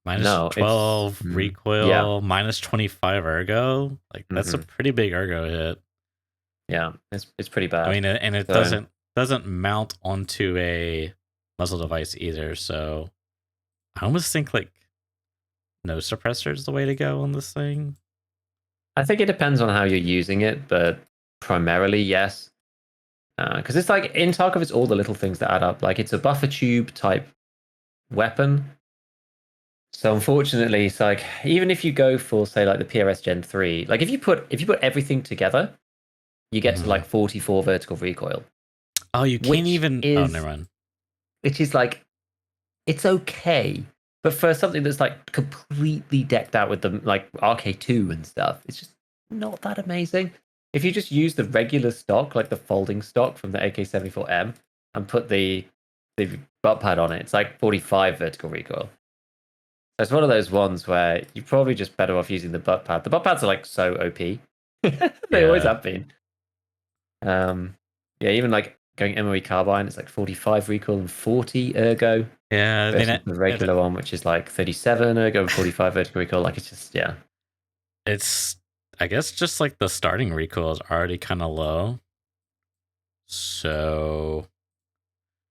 minus No, 12 recoil, minus 25 ergo. Like that's a pretty big ergo hit. Yeah, it's pretty bad. I mean, and it doesn't mount onto a muzzle device either. So I almost think like no suppressor is the way to go on this thing. I think it depends on how you're using it, but primarily yes. Because it's like in Tarkov, it's all the little things that add up. Like it's a buffer tube type weapon. So unfortunately, it's like even if you go for say like the PRS Gen 3, like if you put everything together, you get to like 44 vertical recoil. Oh, you can't even. Oh, never mind. Which is like, it's okay, but for something that's like completely decked out with the like RK2 and stuff, it's just not that amazing. If you just use the regular stock, like the folding stock from the AK-74M, and put the butt pad on it, it's like 45 vertical recoil. So it's one of those ones where you're probably just better off using the butt pad. The butt pads are like so OP. They always have been. Yeah, even like going MOE carbine, it's like 45 recoil and 40 ergo. Yeah, versus the regular one, which is like 37 ergo and 45 vertical recoil. Like it's just It's I guess just like the starting recoil is already kind of low. So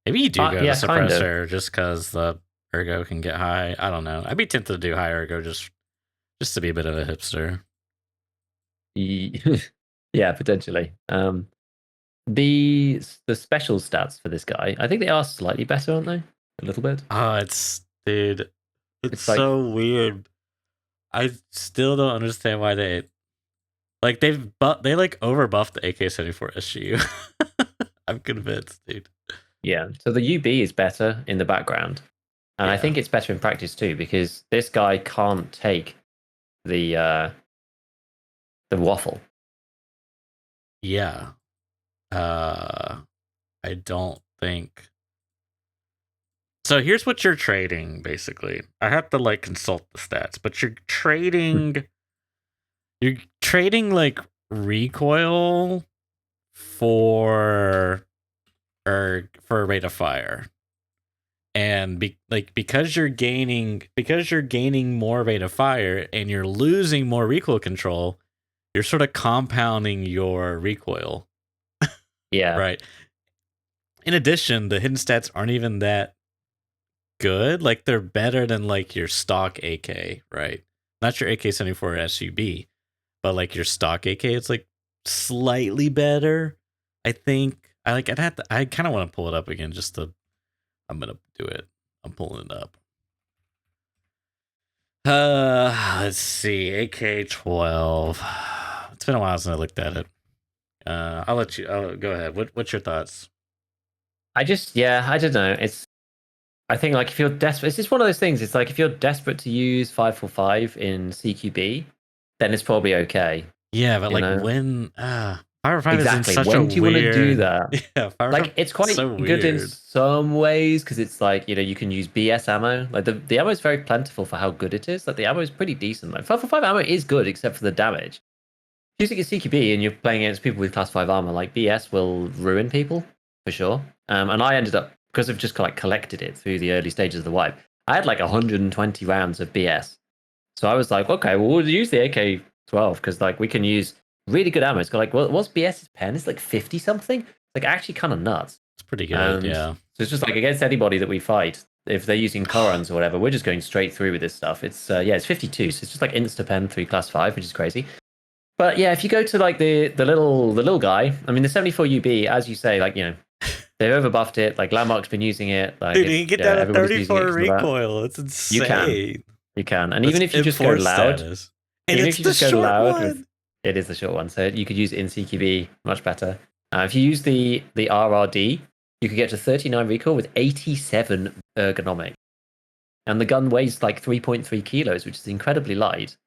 maybe you do go to suppressor kind of. Just because the ergo can get high. I don't know. I'd be tempted to do high ergo just to be a bit of a hipster. Yeah, potentially. the special stats for this guy, I think they are slightly better, aren't they? A little bit. Dude, it's It's like so weird. I still don't understand why they like they like over buffed the AK-74 SGU. I'm convinced, dude. yeah. So the UB is better in the background, and I Yeah. think it's better in practice too because this guy can't take the waffle. Yeah. I don't think. So here's what you're trading, basically. I have to like consult the stats, but you're trading like recoil for for a rate of fire. And because you're gaining more rate of fire and you're losing more recoil control, you're sort of compounding your recoil. Yeah. Right. In addition, the hidden stats aren't even that good. Like they're better than like your stock AK, right? Not your AK-74 SUB, but like your stock AK, it's like slightly better. I think I kind of want to pull it up again just to. I'm gonna do it. I'm pulling it up. Let's see. AK-12. It's been a while since I looked at it. I'll let you. Go ahead. What's your thoughts? I don't know. I think like if you're desperate, it's just one of those things. It's like if you're desperate to use 545 in CQB, then it's probably okay. Yeah, but like know? when Fire 5 exactly. is in such when a do you want to do weird... that? Yeah, Fire like 5 it's quite so good in weird. some ways because it's like you can use BS ammo. Like the ammo is very plentiful for how good it is. Like the ammo is pretty decent. Like 545 ammo is good except for the damage. Using a CQB and you're playing against people with class 5 armor, like BS will ruin people for sure. And I ended up because I've just like collected it through the early stages of the wipe. I had like 120 rounds of BS. So I was like, okay, well, we'll use the AK-12 because like we can use really good ammo. It's got like, what's BS's pen? It's like 50 something. It's like actually kind of nuts. It's pretty good, yeah. So it's just like against anybody that we fight, if they're using Korans or whatever, we're just going straight through with this stuff. It's it's 52, so it's just like insta pen through class 5, which is crazy. But yeah, if you go to like the little guy, I mean the 74 UB, as you say, like they've overbuffed it. Like Landmark's been using it. Like dude, you can get that at everybody's using 34 it recoil. It's insane. You can, and That's even if you just go enforced loud, status. And even it's if you the just go short loud, one. it is the short one, so you could use it in CQB much better. If you use the RRD, you could get to 39 recoil with 87 ergonomic, and the gun weighs like 3.3 kilos, which is incredibly light.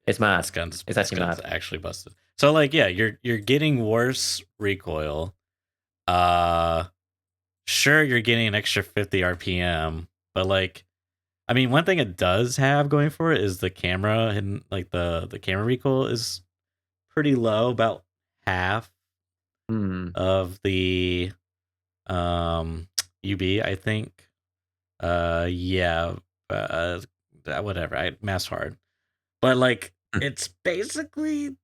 It's mad. It's actually mad. Actually busted. So like, yeah, you're getting worse recoil. Sure, you're getting an extra 50 RPM, but like, I mean, one thing it does have going for it is the camera, and like the camera recoil is pretty low, about half of the UB, I think. Whatever. I mass hard, but like it's basically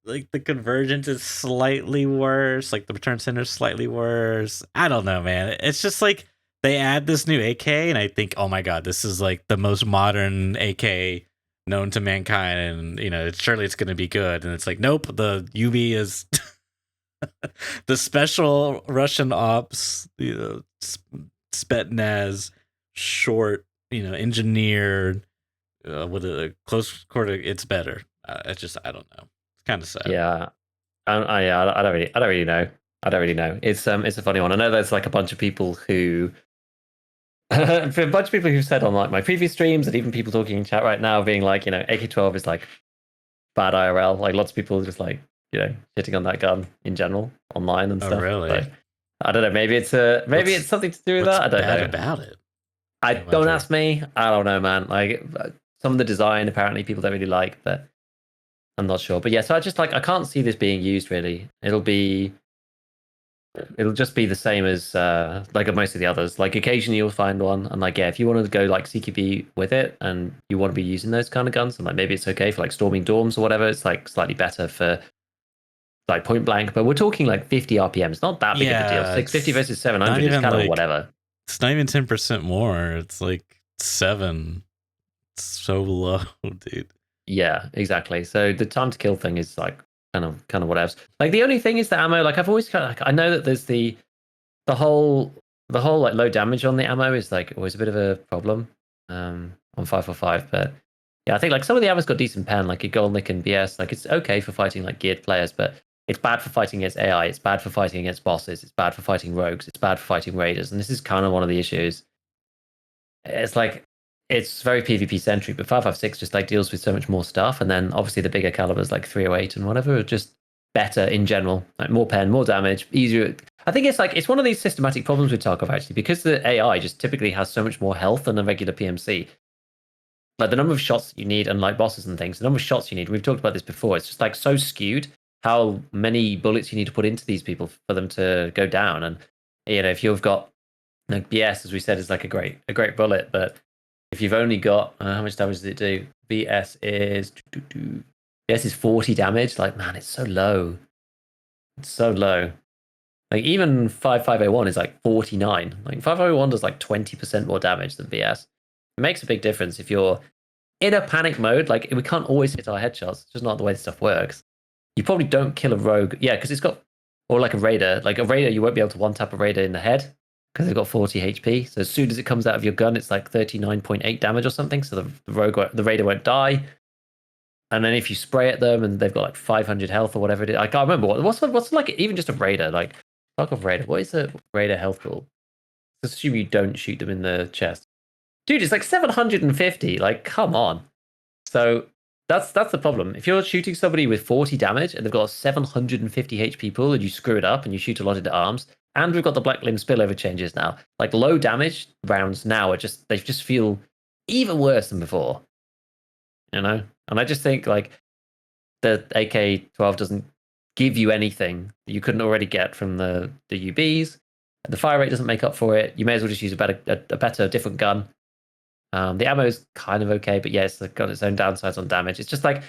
like the convergence is slightly worse, like the return center is slightly worse. I don't know, man. It's just like they add this new AK and I think, oh my god, this is like the most modern AK known to mankind, and surely it's gonna be good. And it's like, nope, the UB is the special Russian ops, Spetsnaz, short, engineered with a close quarter. It's better. It's just, I don't know. It's kind of sad. Yeah, I don't really know. I don't really know. It's a funny one. I know there's like a bunch of people who. For a bunch of people who've said on like my previous streams and even people talking in chat right now being like, AK-12 is like bad IRL. Like lots of people just like, hitting on that gun in general online and stuff. Oh, really? So, I don't know. Maybe it's something to do with that. I don't know. About it? Don't ask me. I don't know, man. Like some of the design apparently people don't really like, but I'm not sure. But yeah, so I can't see this being used really. It'll just be the same as like most of the others. Like occasionally you'll find one, and like if you want to go like CQB with it, and you want to be using those kind of guns, and like maybe it's okay for like storming dorms or whatever. It's like slightly better for like point blank, but we're talking like 50 RPM. It's not that big of a deal. 650 versus 700 is kind of whatever. It's not even 10% more. It's like 7. It's so low, dude. Yeah, exactly. So the time to kill thing is like kind of whatevs. Like the only thing is the ammo. Like I've always kind of like, I know that there's the whole like low damage on the ammo is like always a bit of a problem on 545, but yeah, I think like some of the ammo's got decent pen, like a Goldnick and BS. Like it's okay for fighting like geared players, but it's bad for fighting against AI. It's bad for fighting against bosses. It's bad for fighting rogues. It's bad for fighting raiders, and this is kind of one of the issues. It's like it's very PvP centric, but 556 just like deals with so much more stuff, and then obviously the bigger calibers like 308 and whatever are just better in general, like more pen, more damage, easier. I think it's like it's one of these systematic problems with Tarkov actually, because the AI just typically has so much more health than a regular PMC. Like the number of shots you need, unlike bosses and things, the number of shots you need. We've talked about this before. It's just like so skewed how many bullets you need to put into these people for them to go down. And you know, if you've got like BS, as we said, is like a great bullet, but if you've only got how much damage does it do? BS is 40 damage. Like man, it's so low. It's so low. Like even 5501 is like 49. Like 5501 does like 20% more damage than BS. It makes a big difference if you're in a panic mode. Like we can't always hit our headshots. It's just not the way this stuff works. You probably don't kill a rogue. Yeah, because it's got, or like a raider. Like a raider, you won't be able to one-tap a raider in the head because they've got 40 HP. So as soon as it comes out of your gun, it's like 39.8 damage or something. So the raider won't die. And then if you spray at them and they've got like 500 health or whatever it is, I can't remember what's like even just a raider. Like Tarkov raider. What is a raider health pool? Let's assume you don't shoot them in the chest. Dude, it's like 750. Like, come on. So that's the problem. If you're shooting somebody with 40 damage and they've got a 750 HP pool and you screw it up and you shoot a lot into arms, and we've got the black limb spillover changes now. Like low damage rounds now are they just feel even worse than before. You know? And I just think like the AK-12 doesn't give you anything you couldn't already get from the UBs. The fire rate doesn't make up for it. You may as well just use a better, different gun. The ammo is kind of okay, but yeah, it's got its own downsides on damage. It's just like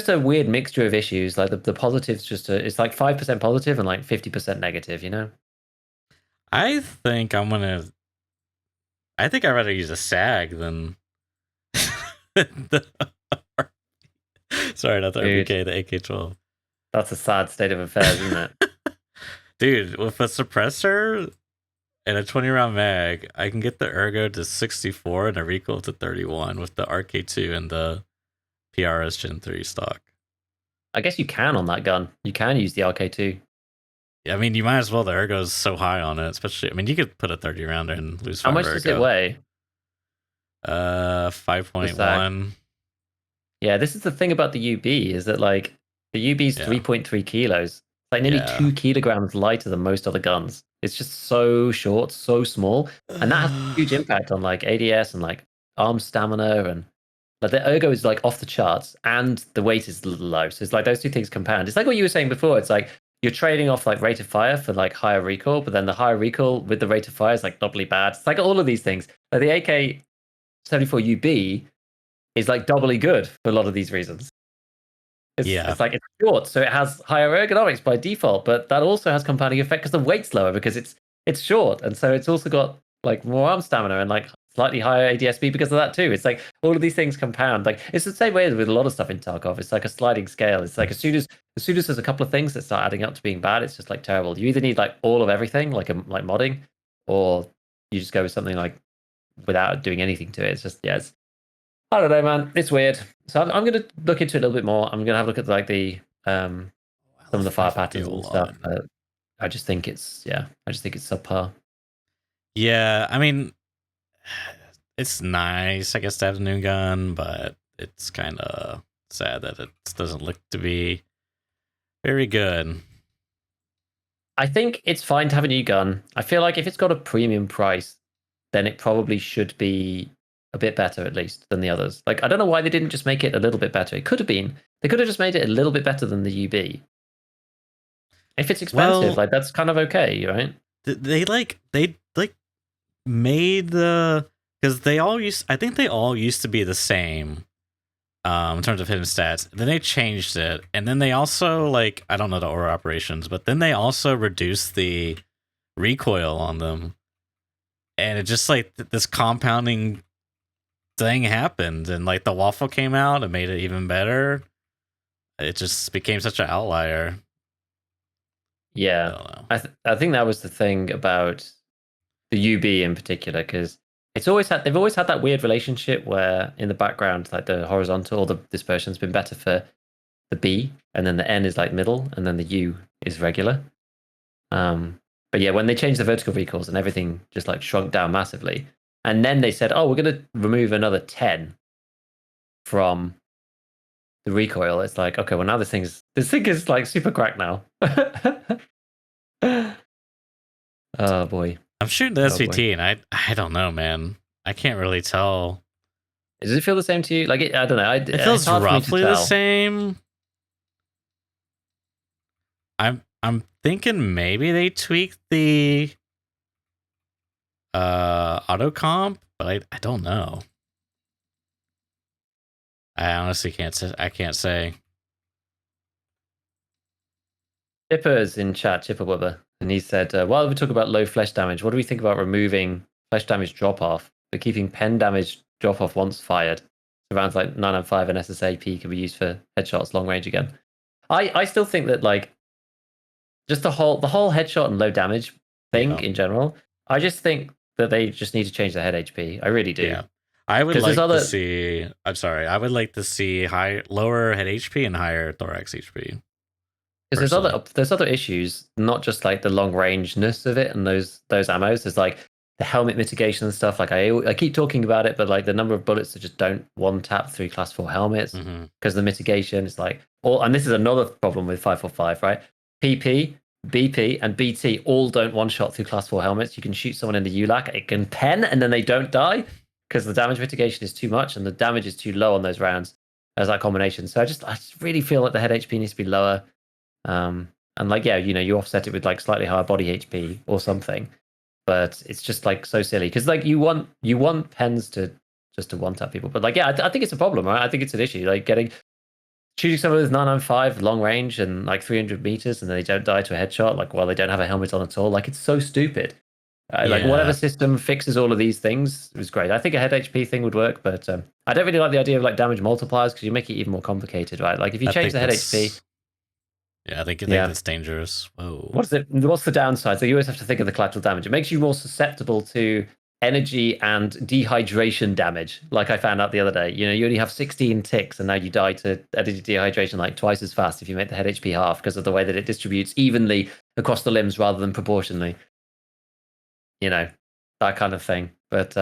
a weird mixture of issues. Like the positives, it's like 5% positive and like 50% negative. You know. I think I'd rather use a SAG than the sorry, not the RPK, the AK-12. That's a sad state of affairs, isn't it? Dude, with a suppressor and a 20-round mag, I can get the ergo to 64 and a recoil to 31 with the RK2 and the PRS Gen 3 stock. I guess you can on that gun. You can use the RK2. Yeah, I mean, you might as well. The ergo's so high on it, especially. I mean, you could put a 30-rounder and lose 5 How much ergo. does it weigh? 5.1. Yeah, this is the thing about the UB is that like the UB is 3.3 kilos. It's like nearly 2 kilograms lighter than most other guns. It's just so short, so small, and that has a huge impact on like ADS and like arm stamina, and like the ergo is like off the charts, and the weight is low. So it's like those two things compound. It's like what you were saying before. It's like you're trading off like rate of fire for like higher recoil, but then the higher recoil with the rate of fire is like doubly bad. It's like all of these things. Like the AK-74 UB is like doubly good for a lot of these reasons. It's like it's short, so it has higher ergonomics by default, but that also has compounding effect because the weight's lower because it's short, and so it's also got like more arm stamina and like slightly higher ADS speed because of that too. It's like all of these things compound. Like it's the same way with a lot of stuff in Tarkov. It's like a sliding scale. It's like as soon as there's a couple of things that start adding up to being bad, it's just like terrible. You either need like all of everything, like modding, or you just go with something like without doing anything to it. It's just I don't know, man. It's weird. So I'm going to look into it a little bit more. I'm going to have a look at like the some of the fire patterns and stuff. I just think it's subpar. Yeah, I mean, it's nice, I guess, to have a new gun, but it's kind of sad that it doesn't look to be very good. I think it's fine to have a new gun. I feel like if it's got a premium price, then it probably should be a bit better, at least, than the others. Like, I don't know why they didn't just make it a little bit better. It could have been. They could have just made it a little bit better than the UB. If it's expensive, like, that's kind of okay, right? They made the... Because I think they all used to be the same in terms of hidden stats. Then they changed it. And then they also, like, I don't know the order operations, but then they also reduced the recoil on them. And it just, like, this compounding thing happened, and like the waffle came out and made it even better. it just became such an outlier. I Yeah, don't know. I think that was the thing about the UB in particular, because they've always had that weird relationship where in the background, like the horizontal or the dispersion's been better for the B, and then the N is like middle, and then the U is regular. But yeah, when they changed the vertical recoils and everything just like shrunk down massively, and then they said, "Oh, we're going to remove another 10 from the recoil." It's like, okay, well now this thing is like super cracked now. Oh boy. I'm shooting the SVT, and I don't know, man. I can't really tell. Does it feel the same to you? Like, I don't know. It feels roughly the same. I'm thinking maybe they tweaked the auto comp, but I don't know. I honestly can't say. Chipper's in chat, Chipper Wubber, and he said, while we talk about low flesh damage, what do we think about removing flesh damage drop off, but keeping pen damage drop off once fired? So rounds like 995 and SSAP can be used for headshots long range again. I still think that like just the whole headshot and low damage thing in general, I just think that they just need to change the head HP. I really do. Yeah. I would like to see. I'm sorry. I would like to see lower head HP and higher thorax HP. Because there's other issues, not just like the long rangeness of it and those ammos. There's like the helmet mitigation and stuff. Like I keep talking about it, but like the number of bullets that just don't one tap through class 4 helmets because the mitigation is like all. And this is another problem with 545, right? PP, BP, and BT all don't one shot through class 4 helmets. You can shoot someone in the ULAC, it can pen, and then they don't die because the damage mitigation is too much and the damage is too low on those rounds as that combination. So I just really feel like the head HP needs to be lower. And like, yeah, you know, you offset it with like slightly higher body HP or something, but it's just like so silly because like you want pens to just to one tap people, but like, yeah, I think it's a problem, right? I think it's an issue, like shooting someone with 995 long range and like 300 meters and they don't die to a headshot, like while they don't have a helmet on at all. Like it's so stupid. Like whatever system fixes all of these things was great. I think a head HP thing would work, but I don't really like the idea of like damage multipliers because you make it even more complicated, right? Like if you change the head HP. Yeah, I think that's dangerous. Whoa. What's the downside? So you always have to think of the collateral damage. It makes you more susceptible to energy and dehydration damage. Like I found out the other day, you know, you only have 16 ticks and now you die to energy dehydration like twice as fast if you make the head HP half because of the way that it distributes evenly across the limbs rather than proportionally. You know, that kind of thing. But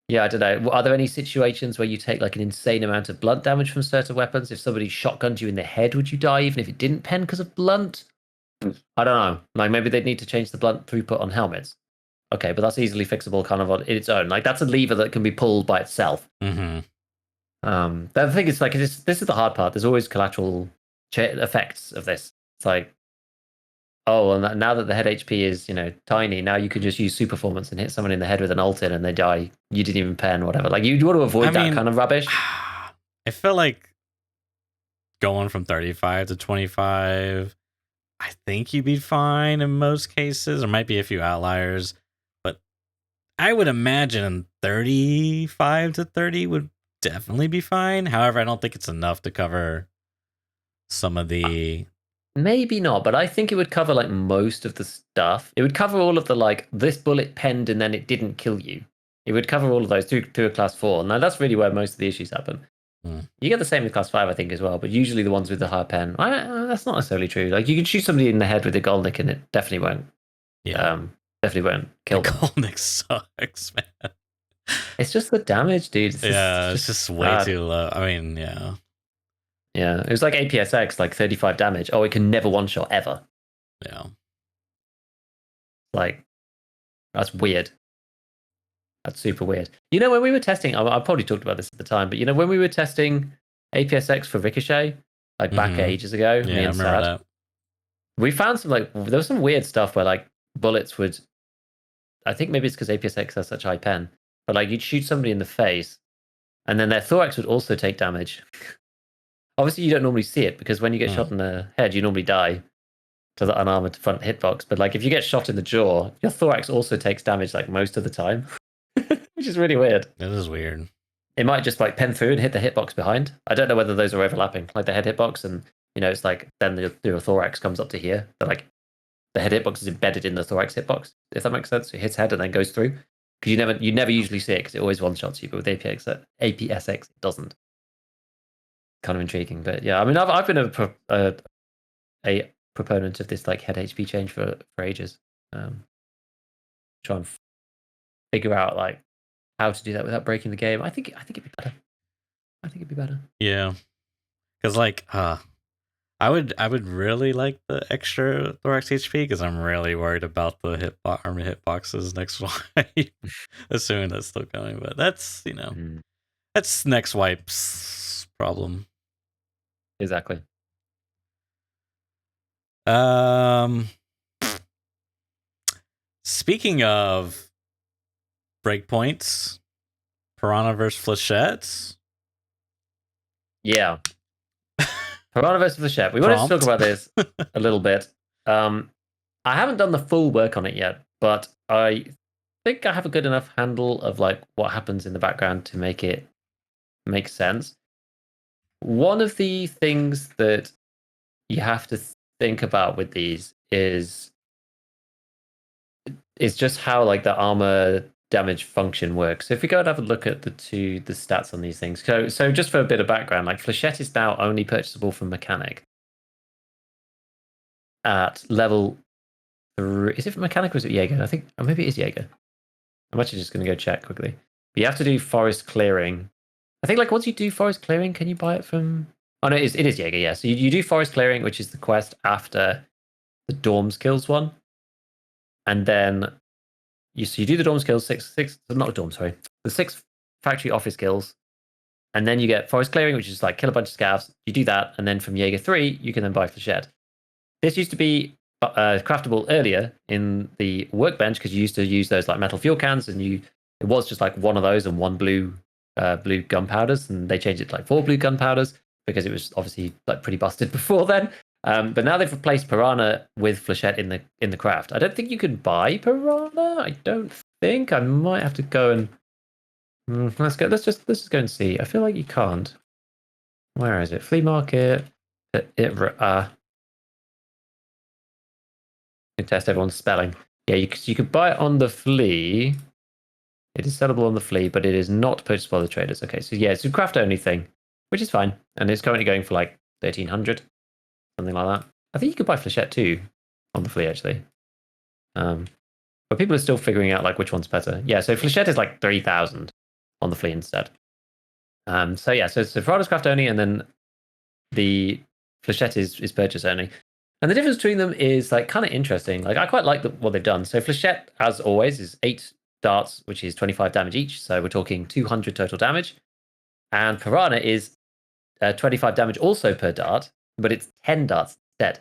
yeah, I don't know. Are there any situations where you take like an insane amount of blunt damage from certain weapons? If somebody shotgunned you in the head, would you die even if it didn't pen because of blunt? I don't know. Like maybe they'd need to change the blunt throughput on helmets. Okay, but that's easily fixable kind of on its own. Like that's a lever that can be pulled by itself. Mm-hmm. The thing is like this is the hard part. There's always collateral effects of this. It's like, oh, and now that the head HP is, you know, tiny, now you can just use super performance and hit someone in the head with an ult in and they die. You didn't even pen, whatever. Like you want to avoid that kind of rubbish. I feel like going from 35 to 25, I think you'd be fine in most cases. There might be a few outliers, but I would imagine 35 to 30 would definitely be fine. However, I don't think it's enough to cover some of the... Maybe not, but I think it would cover like most of the stuff. It would cover all of the like this bullet penned and then it didn't kill you. It would cover all of those to a class 4. Now that's really where most of the issues happen. You get the same with class 5, I think, as well, but usually the ones with the higher pen. That's not necessarily true. Like you can shoot somebody in the head with a Golnik and it definitely won't. Yeah, definitely won't kill them. Golnik sucks, man. It's just the damage, dude. It's just way too low. I mean, yeah. Yeah, it was like APSX, like 35 damage. Oh, it can never one shot ever. Yeah. Like, that's weird. That's super weird. You know, when we were testing, I probably talked about this at the time, but you know, when we were testing APSX for Ricochet, like back ages ago, yeah, I remember that. We found some like, there was some weird stuff where like bullets would, I think maybe it's because APSX has such high pen, but like you'd shoot somebody in the face and then their thorax would also take damage. Obviously, you don't normally see it because when you get shot in the head, you normally die to the unarmored front hitbox. But like if you get shot in the jaw, your thorax also takes damage like most of the time, which is really weird. That is weird. it might just like pen through and hit the hitbox behind. I don't know whether those are overlapping, like the head hitbox, and it's like then your thorax comes up to here. But like the head hitbox is embedded in the thorax hitbox, if that makes sense. So it hits head and then goes through. Because you never usually see it because it always one shots you, but with APSX it doesn't. Kind of intriguing, but yeah, I mean, I've been a proponent of this like head HP change for ages. Try and figure out like how to do that without breaking the game. I think it'd be better. I think it'd be better. Yeah, because like I would really like the extra thorax HP because I'm really worried about the armor hitboxes next wipe. Assuming that's still coming, but that's that's next wipe's problem. Exactly. Speaking of breakpoints, Piranha vs Flechettes. Yeah. Piranha vs Flechette. We wanted to talk about this a little bit. I haven't done the full work on it yet, but I think I have a good enough handle of like what happens in the background to make it make sense. One of the things that you have to think about with these is just how like the armor damage function works. So if we go and have a look at the stats on these things. So just for a bit of background, like Flechette is now only purchasable from mechanic at level 3. Is it from mechanic or is it Jaeger? I think, or maybe it is Jaeger. I'm actually just going to go check quickly. But you have to do forest clearing. I think like once you do forest clearing, can you buy it from? Oh no, it is Jaeger. Yeah, so you do forest clearing, which is the quest after the Dorms kills one, and then you do the Dorms kills six not the Dorms, sorry, the 6 factory office kills, and then you get forest clearing, which is like kill a bunch of scavs. You do that, and then from Jaeger 3, you can then buy Flechette. This used to be craftable earlier in the workbench because you used to use those like metal fuel cans, and it was just like one of those and one blue gunpowders, and they changed it to like 4 blue gunpowders because it was obviously like pretty busted before then. But now they've replaced Piranha with Flechette in the craft. I don't think you can buy Piranha. I don't think. I might have to go and let's go. Let's just go and see. I feel like you can't. Where is it? Flea market. Test everyone's spelling. Yeah, you could buy it on the flea. It is sellable on the flea, but it is not purchased by the traders. Okay, so yeah, it's a craft only thing, which is fine, and it's currently going for like 1,300, something like that. I think you could buy Flechette too on the flea actually, but people are still figuring out like which one's better. Yeah, so Flechette is like 3,000 on the flea instead. So yeah, so Piranha's craft only, and then the Flechette is purchase only. And the difference between them is like kind of interesting. Like I quite like what they've done. So Flechette, as always, is 8 darts, which is 25 damage each. So we're talking 200 total damage. And Piranha is 25 damage also per dart, but it's 10 darts instead.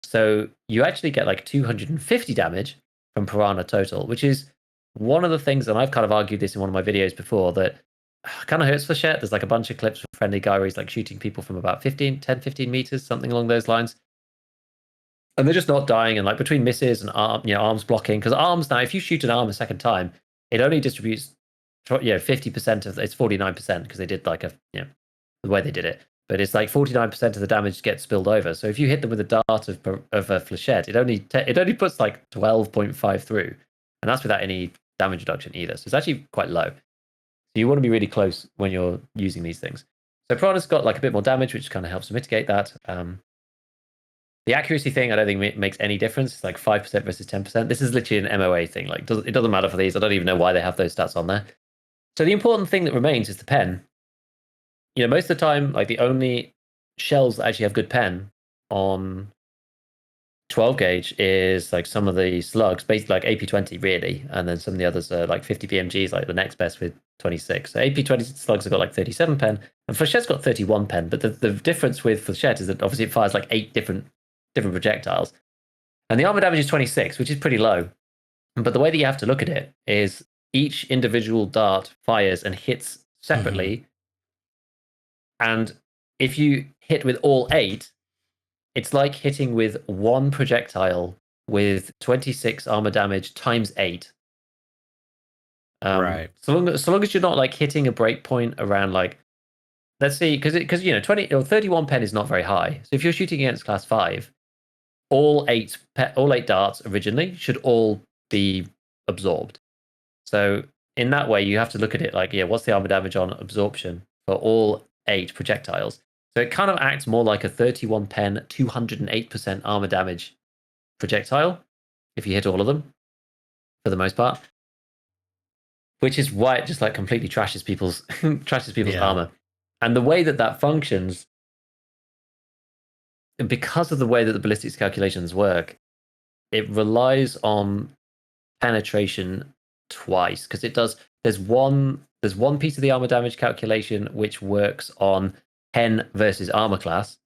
So you actually get like 250 damage from Piranha total, which is one of the things, and I've kind of argued this in one of my videos before, that kind of hurts Flechette. There's like a bunch of clips from Friendly Guy where he's like shooting people from about 10, 15 meters, something along those lines. And they're just not dying, and like between misses and arms blocking, because arms now, if you shoot an arm a second time, it only distributes 50% of it's 49% because they did like the way they did it, but it's like 49% of the damage gets spilled over. So if you hit them with a dart of a Flechette, it only puts like 12.5 through, and that's without any damage reduction either. So it's actually quite low. So you want to be really close when you're using these things. So Piranha's got like a bit more damage, which kind of helps to mitigate that. The accuracy thing, I don't think it makes any difference. It's like 5% versus 10%. This is literally an MOA thing. Like, it doesn't matter for these. I don't even know why they have those stats on there. So the important thing that remains is the pen. Most of the time, like the only shells that actually have good pen on 12 gauge is like some of the slugs, basically like AP20 really, and then some of the others are like 50 PMGs, like the next best with 26. So AP20 slugs have got like 37 pen, and Flechette's got 31 pen. But the difference with Flechette is that obviously it fires like 8 different projectiles, and the armor damage is 26, which is pretty low. But the way that you have to look at it is each individual dart fires and hits separately, and if you hit with all 8, it's like hitting with one projectile with 26 armor damage times 8. Right. So long as you're not like hitting a break point around like, let's see, because 20 or 31 pen is not very high. So if you're shooting against class 5, all eight darts originally should all be absorbed. So in that way, you have to look at it like, what's the armor damage on absorption for all 8 projectiles? So it kind of acts more like a 31 pen, 208% armor damage projectile if you hit all of them, for the most part. Which is why it just like completely trashes people's armor. And the way that functions, because of the way that the ballistics calculations work, it relies on penetration twice, because it does. There's one piece of the armor damage calculation which works on pen versus armor class,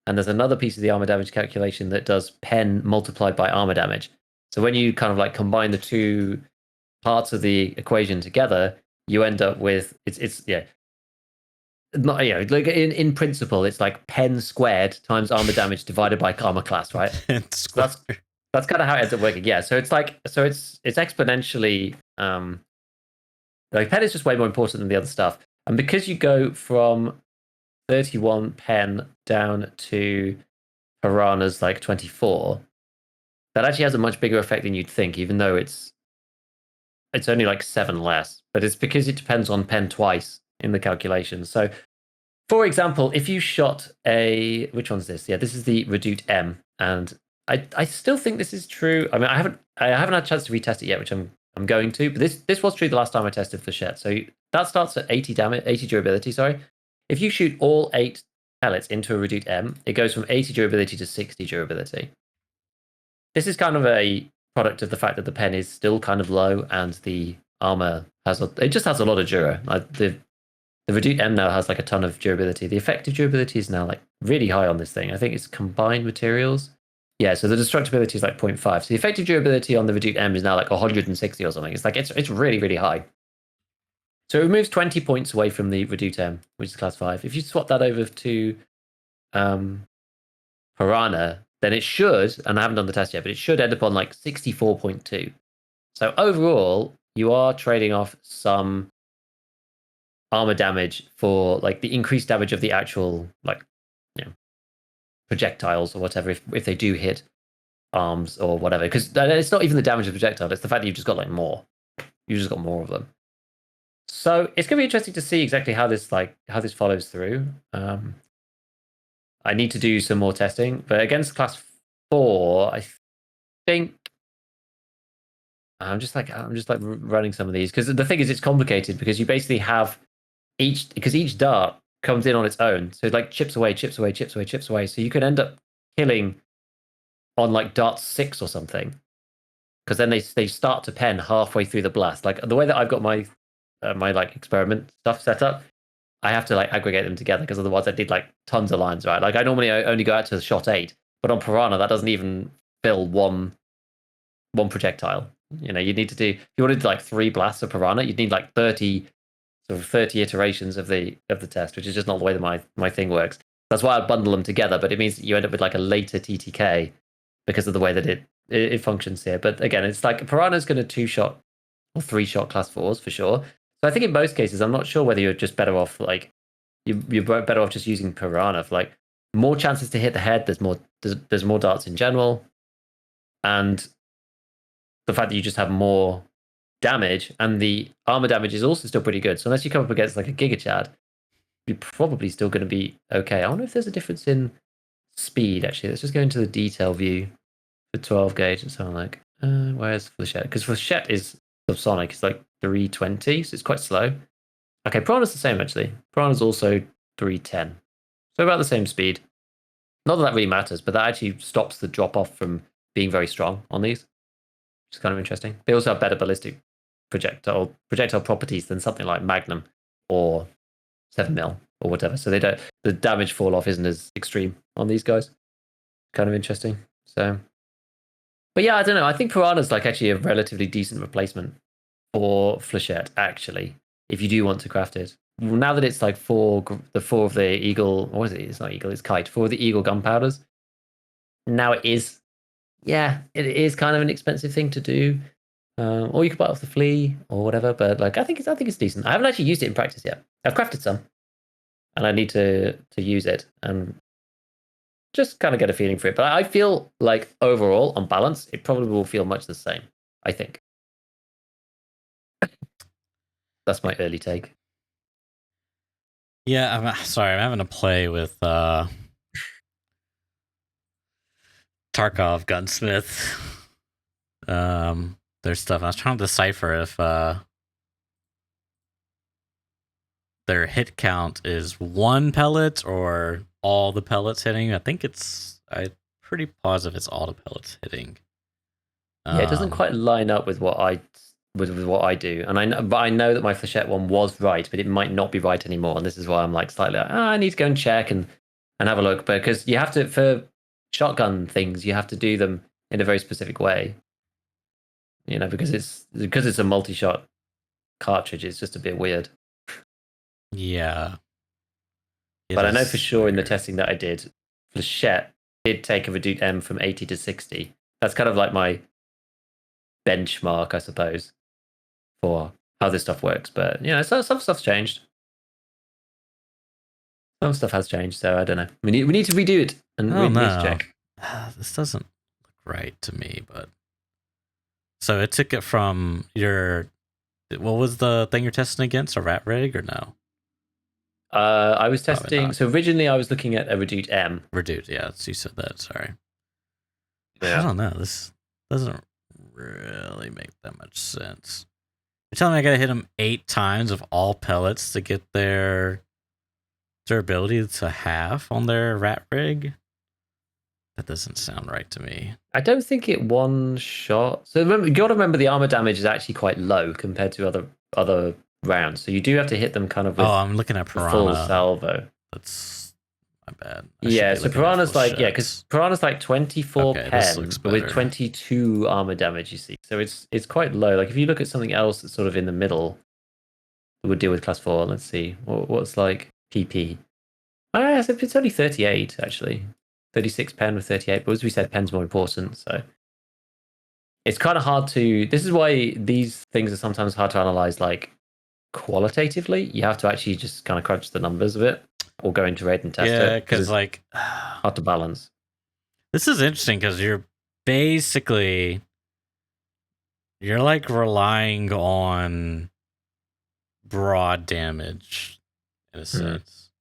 and there's another piece of the armor damage calculation that does pen multiplied by armor damage. So when you kind of like combine the two parts of the equation together, you end up with it's not, like in principle, it's like pen squared times armor damage divided by armor class, right? So that's kind of how it ends up working. Yeah, so it's exponentially like pen is just way more important than the other stuff, and because you go from 31 pen down to Piranha's like 24, that actually has a much bigger effect than you'd think, even though it's only like 7 less. But it's because it depends on pen twice in the calculations. So, for example, if you shot which one's this? Yeah, this is the Reduce M, and I still think this is true. I mean, I haven't had a chance to retest it yet, which I'm going to. But this was true the last time I tested Flechettes. So that starts at 80 damage, 80 durability. Sorry, if you shoot all 8 pellets into a Reduce M, it goes from 80 durability to 60 durability. This is kind of a product of the fact that the pen is still kind of low, and the armor just has a lot of dura. Like the Reduce M now has like a ton of durability. The effective durability is now like really high on this thing. I think it's combined materials. Yeah, so the destructibility is like 0.5. So the effective durability on the Reduce M is now like 160 or something. It's like it's really, really high. So it removes 20 points away from the Reduce M, which is class 5. If you swap that over to Piranha, then it should, and I haven't done the test yet, but it should end up on like 64.2. So overall, you are trading off some armor damage for like the increased damage of the actual like projectiles or whatever, if they do hit arms or whatever. Because it's not even the damage of the projectile, it's the fact that you've just got like more. You've just got more of them. So it's gonna be interesting to see exactly how this follows through. I need to do some more testing, but against class 4, I think I'm just like running some of these, because the thing is, it's complicated because you basically have each dart comes in on its own, so it like chips away. So you could end up killing on like dart 6 or something, because then they start to pen halfway through the blast. Like the way that I've got my like experiment stuff set up, I have to like aggregate them together, because otherwise I did like tons of lines, right? Like I normally only go out to shot 8, but on Piranha that doesn't even fill one projectile. You need to do, if you wanted to do like 3 blasts of Piranha, you'd need like 30 iterations of the test, which is just not the way that my thing works. That's why I bundle them together, but it means that you end up with like a later TTK because of the way that it functions here. But again, it's like Piranha's going to 2-shot or 3-shot class 4s for sure. So I think in most cases, I'm not sure whether you're just better off like you're better off just using Piranha for like more chances to hit the head. There's more darts in general, and the fact that you just have more damage, and the armor damage is also still pretty good. So unless you come up against like a Giga Chad, you're probably still going to be okay. I wonder if there's a difference in speed. Actually, let's just go into the detail view for 12 gauge and so on. Like, where's Flechette? Because Flechette is subsonic. It's like 320, so it's quite slow. Okay, Piranha's the same actually. Piranha's also 310, so about the same speed. Not that really matters, but that actually stops the drop off from being very strong on these, which is kind of interesting. They also have better ballistic projectile properties than something like Magnum or 7mm or whatever. So the damage fall off isn't as extreme on these guys. Kind of interesting. So, but yeah, I don't know. I think Piranha's like actually a relatively decent replacement for Flechette, actually, if you do want to craft it. Now that it's like 4 of the Eagle, what is it? It's not Eagle, it's Kite. 4 of the Eagle gunpowders. Now it is kind of an expensive thing to do. Or you could buy it off the flea or whatever. But like, I think it's decent. I haven't actually used it in practice yet. I've crafted some, and I need to use it and just kind of get a feeling for it. But I feel like overall, on balance, it probably will feel much the same. I think that's my early take. Yeah, I'm sorry. I'm having to play with Tarkov Gunsmith. Their stuff. I was trying to decipher if their hit count is 1 pellet or all the pellets hitting. I'm pretty positive it's all the pellets hitting. Yeah, it doesn't quite line up with what I with what I do, and I know that my Flechette one was right, but it might not be right anymore, and this is why I'm like slightly like, I need to go and check and have a look, because you have to, for shotgun things, you have to do them in a very specific way, because it's a multi-shot cartridge. It's just a bit weird. Yeah. But I know for sure in the testing that I did, Flechette did take a Reduce M from 80 to 60. That's kind of like my benchmark, I suppose, for how this stuff works. But some stuff's changed. Some stuff has changed, so I don't know. We need to redo it, and we need to check. This doesn't look right to me, but so it took it from your. What was the thing you're testing against? A rat rig or no? I was testing. So originally, I was looking at a Reduce M. Reduce, yeah. You said that. Sorry. Yeah. I don't know. This doesn't really make that much sense. You're telling me I gotta hit them 8 times of all pellets to get their durability to half on their rat rig? That doesn't sound right to me. I don't think it one shot. So you got to remember the armor damage is actually quite low compared to other rounds. So you do have to hit them kind of with I'm looking at Piranha. Full salvo. That's my bad. So Piranha's like, because Piranha's like 24 pen with 22 armor damage, you see. So it's quite low. Like if you look at something else that's sort of in the middle that would deal with class 4, let's see. What's like PP? It's only 38 actually. 36 pen with 38, but as we said, pen's more important. So it's kind of hard to. This is why these things are sometimes hard to analyze, like qualitatively. You have to actually just kind of crunch the numbers a bit, or go into raid and test it. Yeah, because like hard to balance. This is interesting because you're like relying on broad damage in a sense.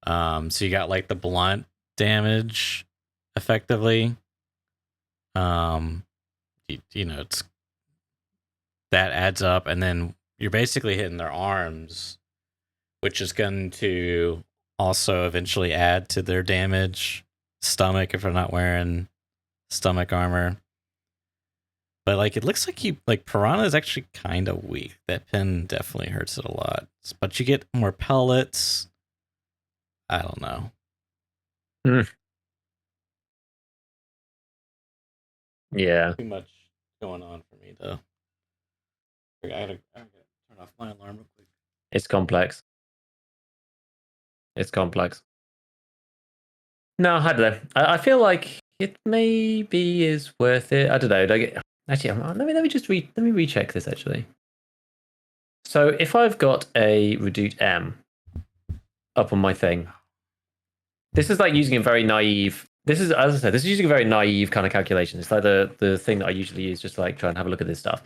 So you got like the blunt damage effectively. It's that adds up, and then you're basically hitting their arms, which is going to also eventually add to their damage. Stomach if they're not wearing stomach armor. But like it looks like Piranha is actually kind of weak. That pin definitely hurts it a lot. But you get more pellets. I don't know. Yeah. Too much going on for me though. I gotta turn off my alarm real quick. It's complex. No, I don't know. I feel like it maybe is worth it. I don't know. Actually, let me recheck this actually. So if I've got a Reduce M up on my thing, this is like using a very naive. This is, as I said, this is using a very naive kind of calculation. It's like the thing that I usually use just to like try and have a look at this stuff.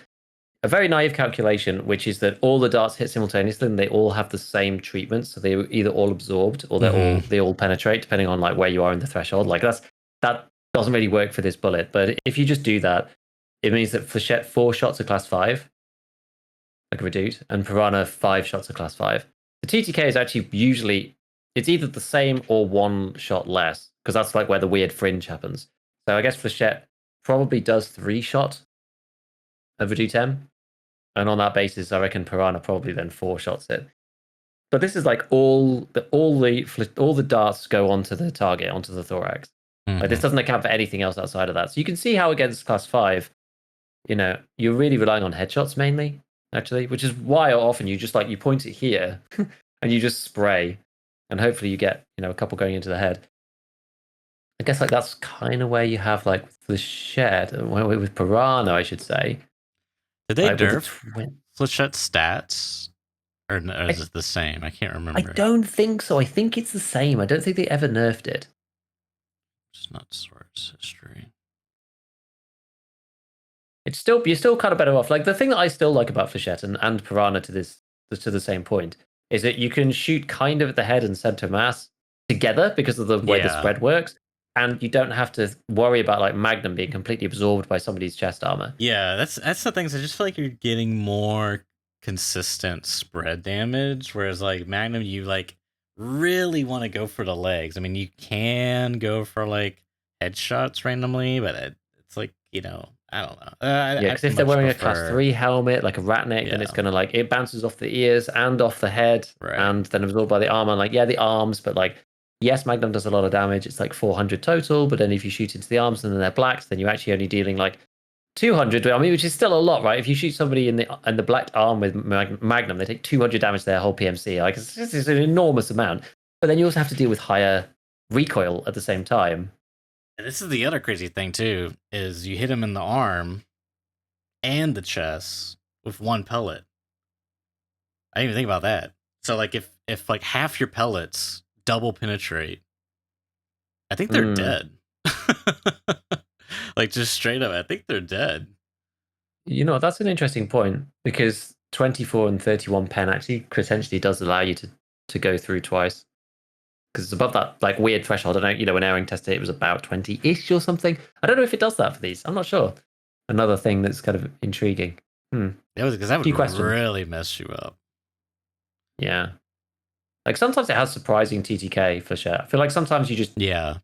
A very naive calculation, which is that all the darts hit simultaneously and they all have the same treatment. So they're either all absorbed or they all penetrate, depending on like where you are in the threshold. Like that doesn't really work for this bullet. But if you just do that, it means that Flechette 4 shots are class 5, like Reduce, and Piranha 5 shots are class 5. The TTK is actually usually, it's either the same or 1 shot less, because that's like where the weird fringe happens. So I guess Flechette probably does 3 shots of Reduce M. And on that basis, I reckon Piranha probably then 4 shots it. But this is like all the darts go onto the target, onto the thorax. Like this doesn't account for anything else outside of that. So you can see how against class 5, you're really relying on headshots mainly, actually, which is why often you just you point it here and you just spray, and hopefully you get a couple going into the head. I guess that's kind of where you have like Flechette with Piranha, I should say. Did they Right, with the nerf Flechette stats? Or is it the same? I can't I remember. don't think so. I think it's the same. I don't think they ever nerfed it. It's not source history. You're still kind of better off. Like the thing that I still like about Flechette and Piranha to the same point is that you can shoot kind of at the head and center mass together because of the way the spread works, and you don't have to worry about like Magnum being completely absorbed by somebody's chest armor. Yeah, that's the things. I just feel like you're getting more consistent spread damage, whereas like Magnum, you like really want to go for the legs. I mean, you can go for like headshots randomly, but it's like, you know, I don't know. Yeah, because if they're wearing a class 3 helmet, like a rat neck, then it's Yeah. gonna like it bounces off the ears and off the head, Right. and then absorbed by the armor. Like, yeah, the arms, but like, yes, Magnum does a lot of damage. It's like 400 total, but then if you shoot into the arms and then they're blacks, then you're actually only dealing like 200. I mean, which is still a lot, right? If you shoot somebody in the black arm with Magnum, they take 200 damage to their whole PMC. Like, it's an enormous amount. But then you also have to deal with higher recoil at the same time. And this is the other crazy thing too, is you hit him in the arm and the chest with one pellet. I didn't even think about that. So like if like half your pellets double penetrate, I think they're dead. Like just straight up, I think they're dead. You know, that's an interesting point because 24 and 31 pen actually potentially does allow you to go through twice. Because it's above that like weird threshold. I don't know, you know, when Airing tested it was about 20-ish or something. I don't know if it does that for these. I'm not sure. Another thing that's kind of intriguing. It was because that would really mess you up. Yeah. Like sometimes it has surprising TTK for sure. I feel like sometimes you just they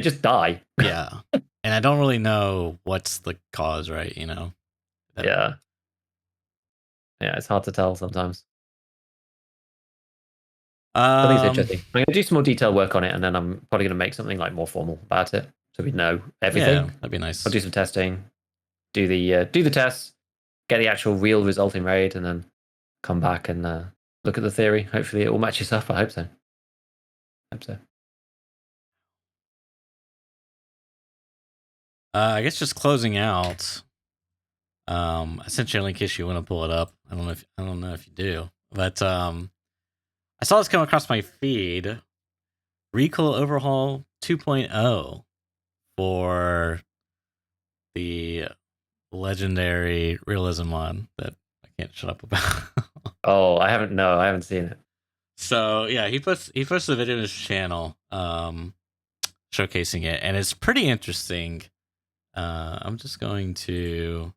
just die. Yeah. And I don't really know what's the cause, right? You know? Yeah. Yeah, it's hard to tell sometimes. I think it's interesting. I'm going to do some more detailed work on it, and then I'm probably going to make something like more formal about it, so we know everything. Yeah, that'd be nice. I'll do some testing, do the tests, get the actual real result in raid, and then come back and look at the theory. Hopefully, it all matches up. I hope so. I guess just closing out. Essentially, in case you want to pull it up, I don't know if you do, but I saw this come across my feed. Recoil overhaul 2.0 for the legendary Realism mod that I can't shut up about. Oh, I haven't seen it. So yeah, he posted a video on his channel showcasing it, and it's pretty interesting. I'm just going to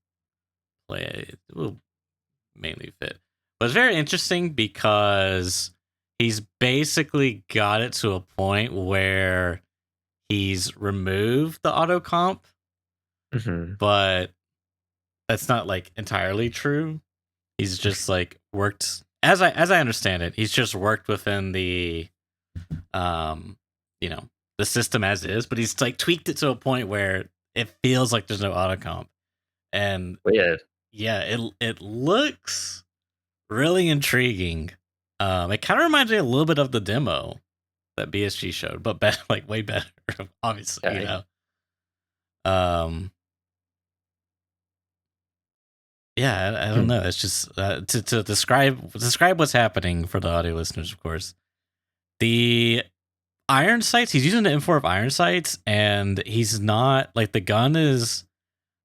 play it. It will mainly fit. But it's very interesting because he's basically got it to a point where he's removed the auto comp, but that's not like entirely true. He's just like worked as I understand it. He's just worked within the you know, the system as is, but he's like tweaked it to a point where it feels like there's no auto comp. And weird. Yeah, it looks really intriguing. It kind of reminds me a little bit of the demo that BSG showed, but better, like way better, obviously, you know. Yeah, I don't know. It's just to describe what's happening for the audio listeners, of course. The iron sights, he's using the M4 of iron sights, and he's not like the gun is.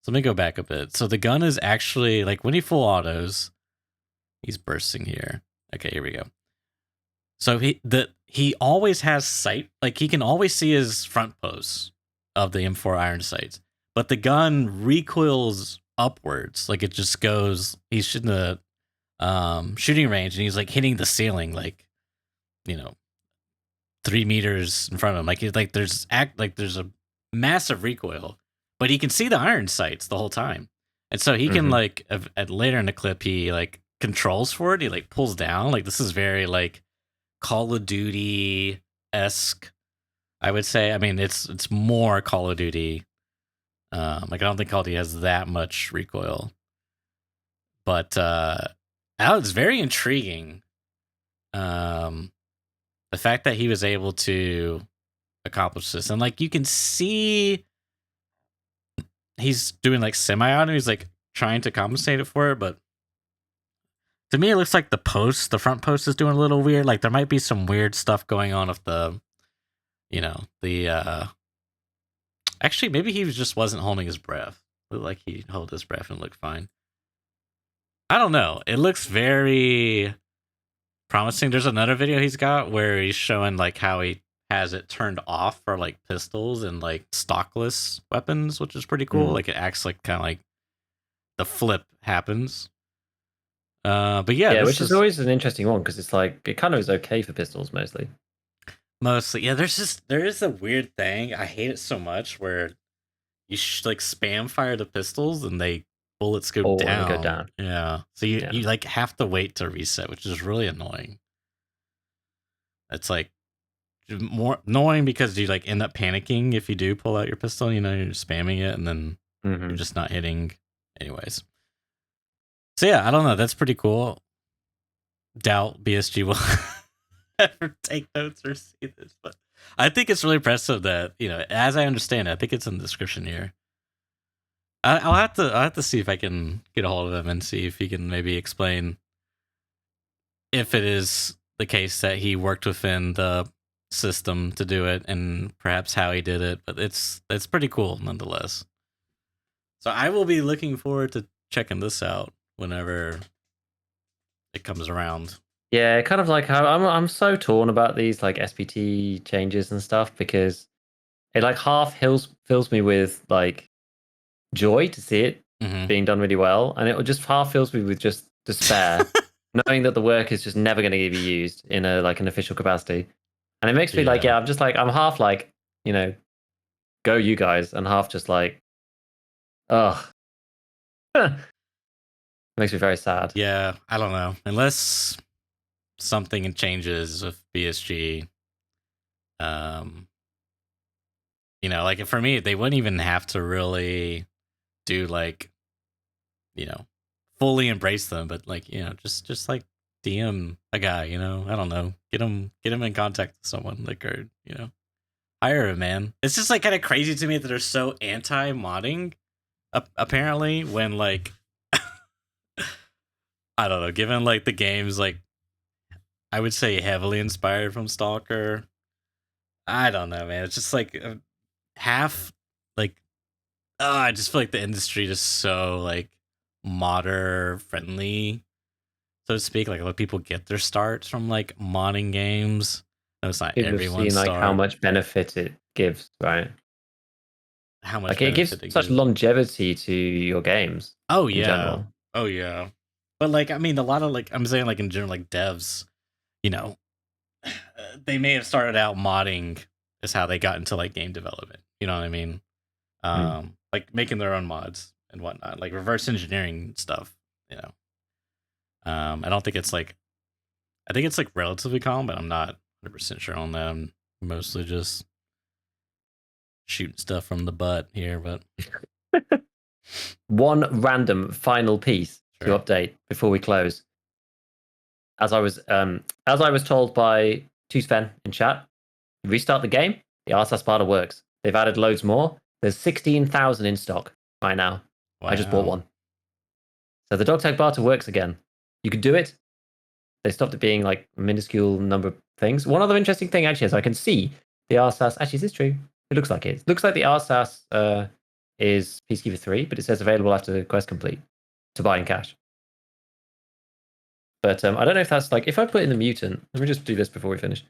So let me go back a bit. So the gun is actually like when he full autos, he's bursting here. Okay, here we go. So he always has sight, like he can always see his front post of the M4 iron sights, but the gun recoils upwards, like it just goes. He's shooting the shooting range, and he's like hitting the ceiling, like 3 meters in front of him. Like there's a massive recoil, but he can see the iron sights the whole time, and so he can like at later in the clip he like controls for it. He like pulls down. Like this is very like Call of Duty-esque, I would say. I mean, it's more Call of Duty. Like I don't think Call of Duty has that much recoil, but it's very intriguing. The fact that he was able to accomplish this, and like you can see, he's doing like semi-auto. He's like trying to compensate it for it, but to me, it looks like the front post is doing a little weird. Like there might be some weird stuff going on with the, actually, maybe he just wasn't holding his breath. It looked like he held his breath and looked fine. I don't know. It looks very promising. There's another video he's got where he's showing like how he has it turned off for like pistols and like stockless weapons, which is pretty cool. Like it acts like kind of like the flip happens. But yeah, which is always an interesting one because it's like it kind of is okay for pistols mostly. Mostly, yeah. There is a weird thing. I hate it so much where you like spam fire the pistols and they bullets go down. Go down. Yeah, so you like have to wait to reset, which is really annoying. It's like more annoying because you like end up panicking if you do pull out your pistol. You're spamming it and then you're just not hitting. Anyways, so yeah, I don't know. That's pretty cool. Doubt BSG will ever take notes or see this, but I think it's really impressive that as I understand it, I think it's in the description here. I'll have to see if I can get a hold of him and see if he can maybe explain if it is the case that he worked within the system to do it and perhaps how he did it. But it's pretty cool nonetheless. So I will be looking forward to checking this out whenever it comes around. Yeah, kind of like how I'm so torn about these like SPT changes and stuff because it like half fills me with like joy to see it being done really well, and it just half fills me with just despair, knowing that the work is just never going to be used in an official capacity, and it makes me like I'm half like go you guys, and half just like ugh. Makes me very sad. Yeah, I don't know. Unless something changes with BSG, like for me, they wouldn't even have to really do like, fully embrace them, but like, just like DM a guy, I don't know, get him in contact with someone, like, or hire a man. It's just like kind of crazy to me that they're so anti-modding, apparently, when like. I don't know, given like the game's like I would say heavily inspired from Stalker. I don't know, man. It's just like half like I just feel like the industry is so like modder friendly, so to speak. Like a lot of people get their starts from like modding games. No, it's not everyone's like how much benefit it gives, right? How much like it gives such longevity to your games. Oh yeah. Oh yeah. But like I mean a lot of like I'm saying like in general like devs, they may have started out modding is how they got into like game development. You know what I mean? Like making their own mods and whatnot, like reverse engineering stuff. I don't think it's like, I think it's like relatively common, but I'm not 100% sure on that. I'm mostly just shooting stuff from the butt here, but one random final piece to update before we close. As I was told by Sven in chat, restart the game. The RSS Sparta works. They've added loads more. There's 16,000 in stock right now. Wow. I just bought one. So the dog tag barter works again. You could do it. They stopped it being like a minuscule number of things. One other interesting thing actually is I can see the RSAS. Actually, is this true? It looks like it. It looks like the RSAS is Peacekeeper 3, but it says available after the quest complete to buy in cash. But I don't know if that's like, if I put in the mutant, let me just do this before we finish.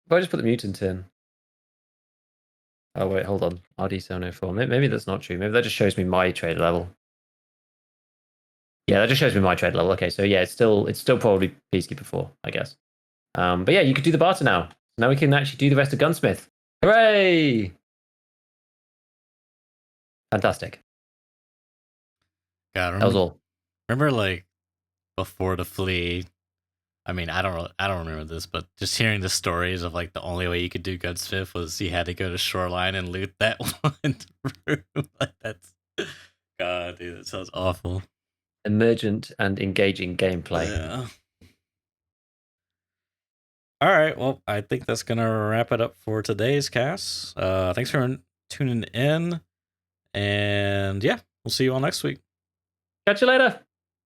If I just put the mutant in. Oh, wait, hold on. RD704. Maybe that's not true. Maybe that just shows me my trade level. Yeah, that just shows me my trade level. Okay, so yeah, it's still probably Peacekeeper 4, I guess. But yeah, you could do the barter now. Now we can actually do the rest of Gunsmith. Hooray! Fantastic. God, that was all. Remember, like before the flea. I mean, I don't remember this, but just hearing the stories of like the only way you could do Gunsmith was you had to go to Shoreline and loot that one room. Like that's, God, dude, that sounds awful. Emergent and engaging gameplay. Yeah. All right, well, I think that's gonna wrap it up for today's cast. Thanks for tuning in, and yeah, we'll see you all next week. Catch you later.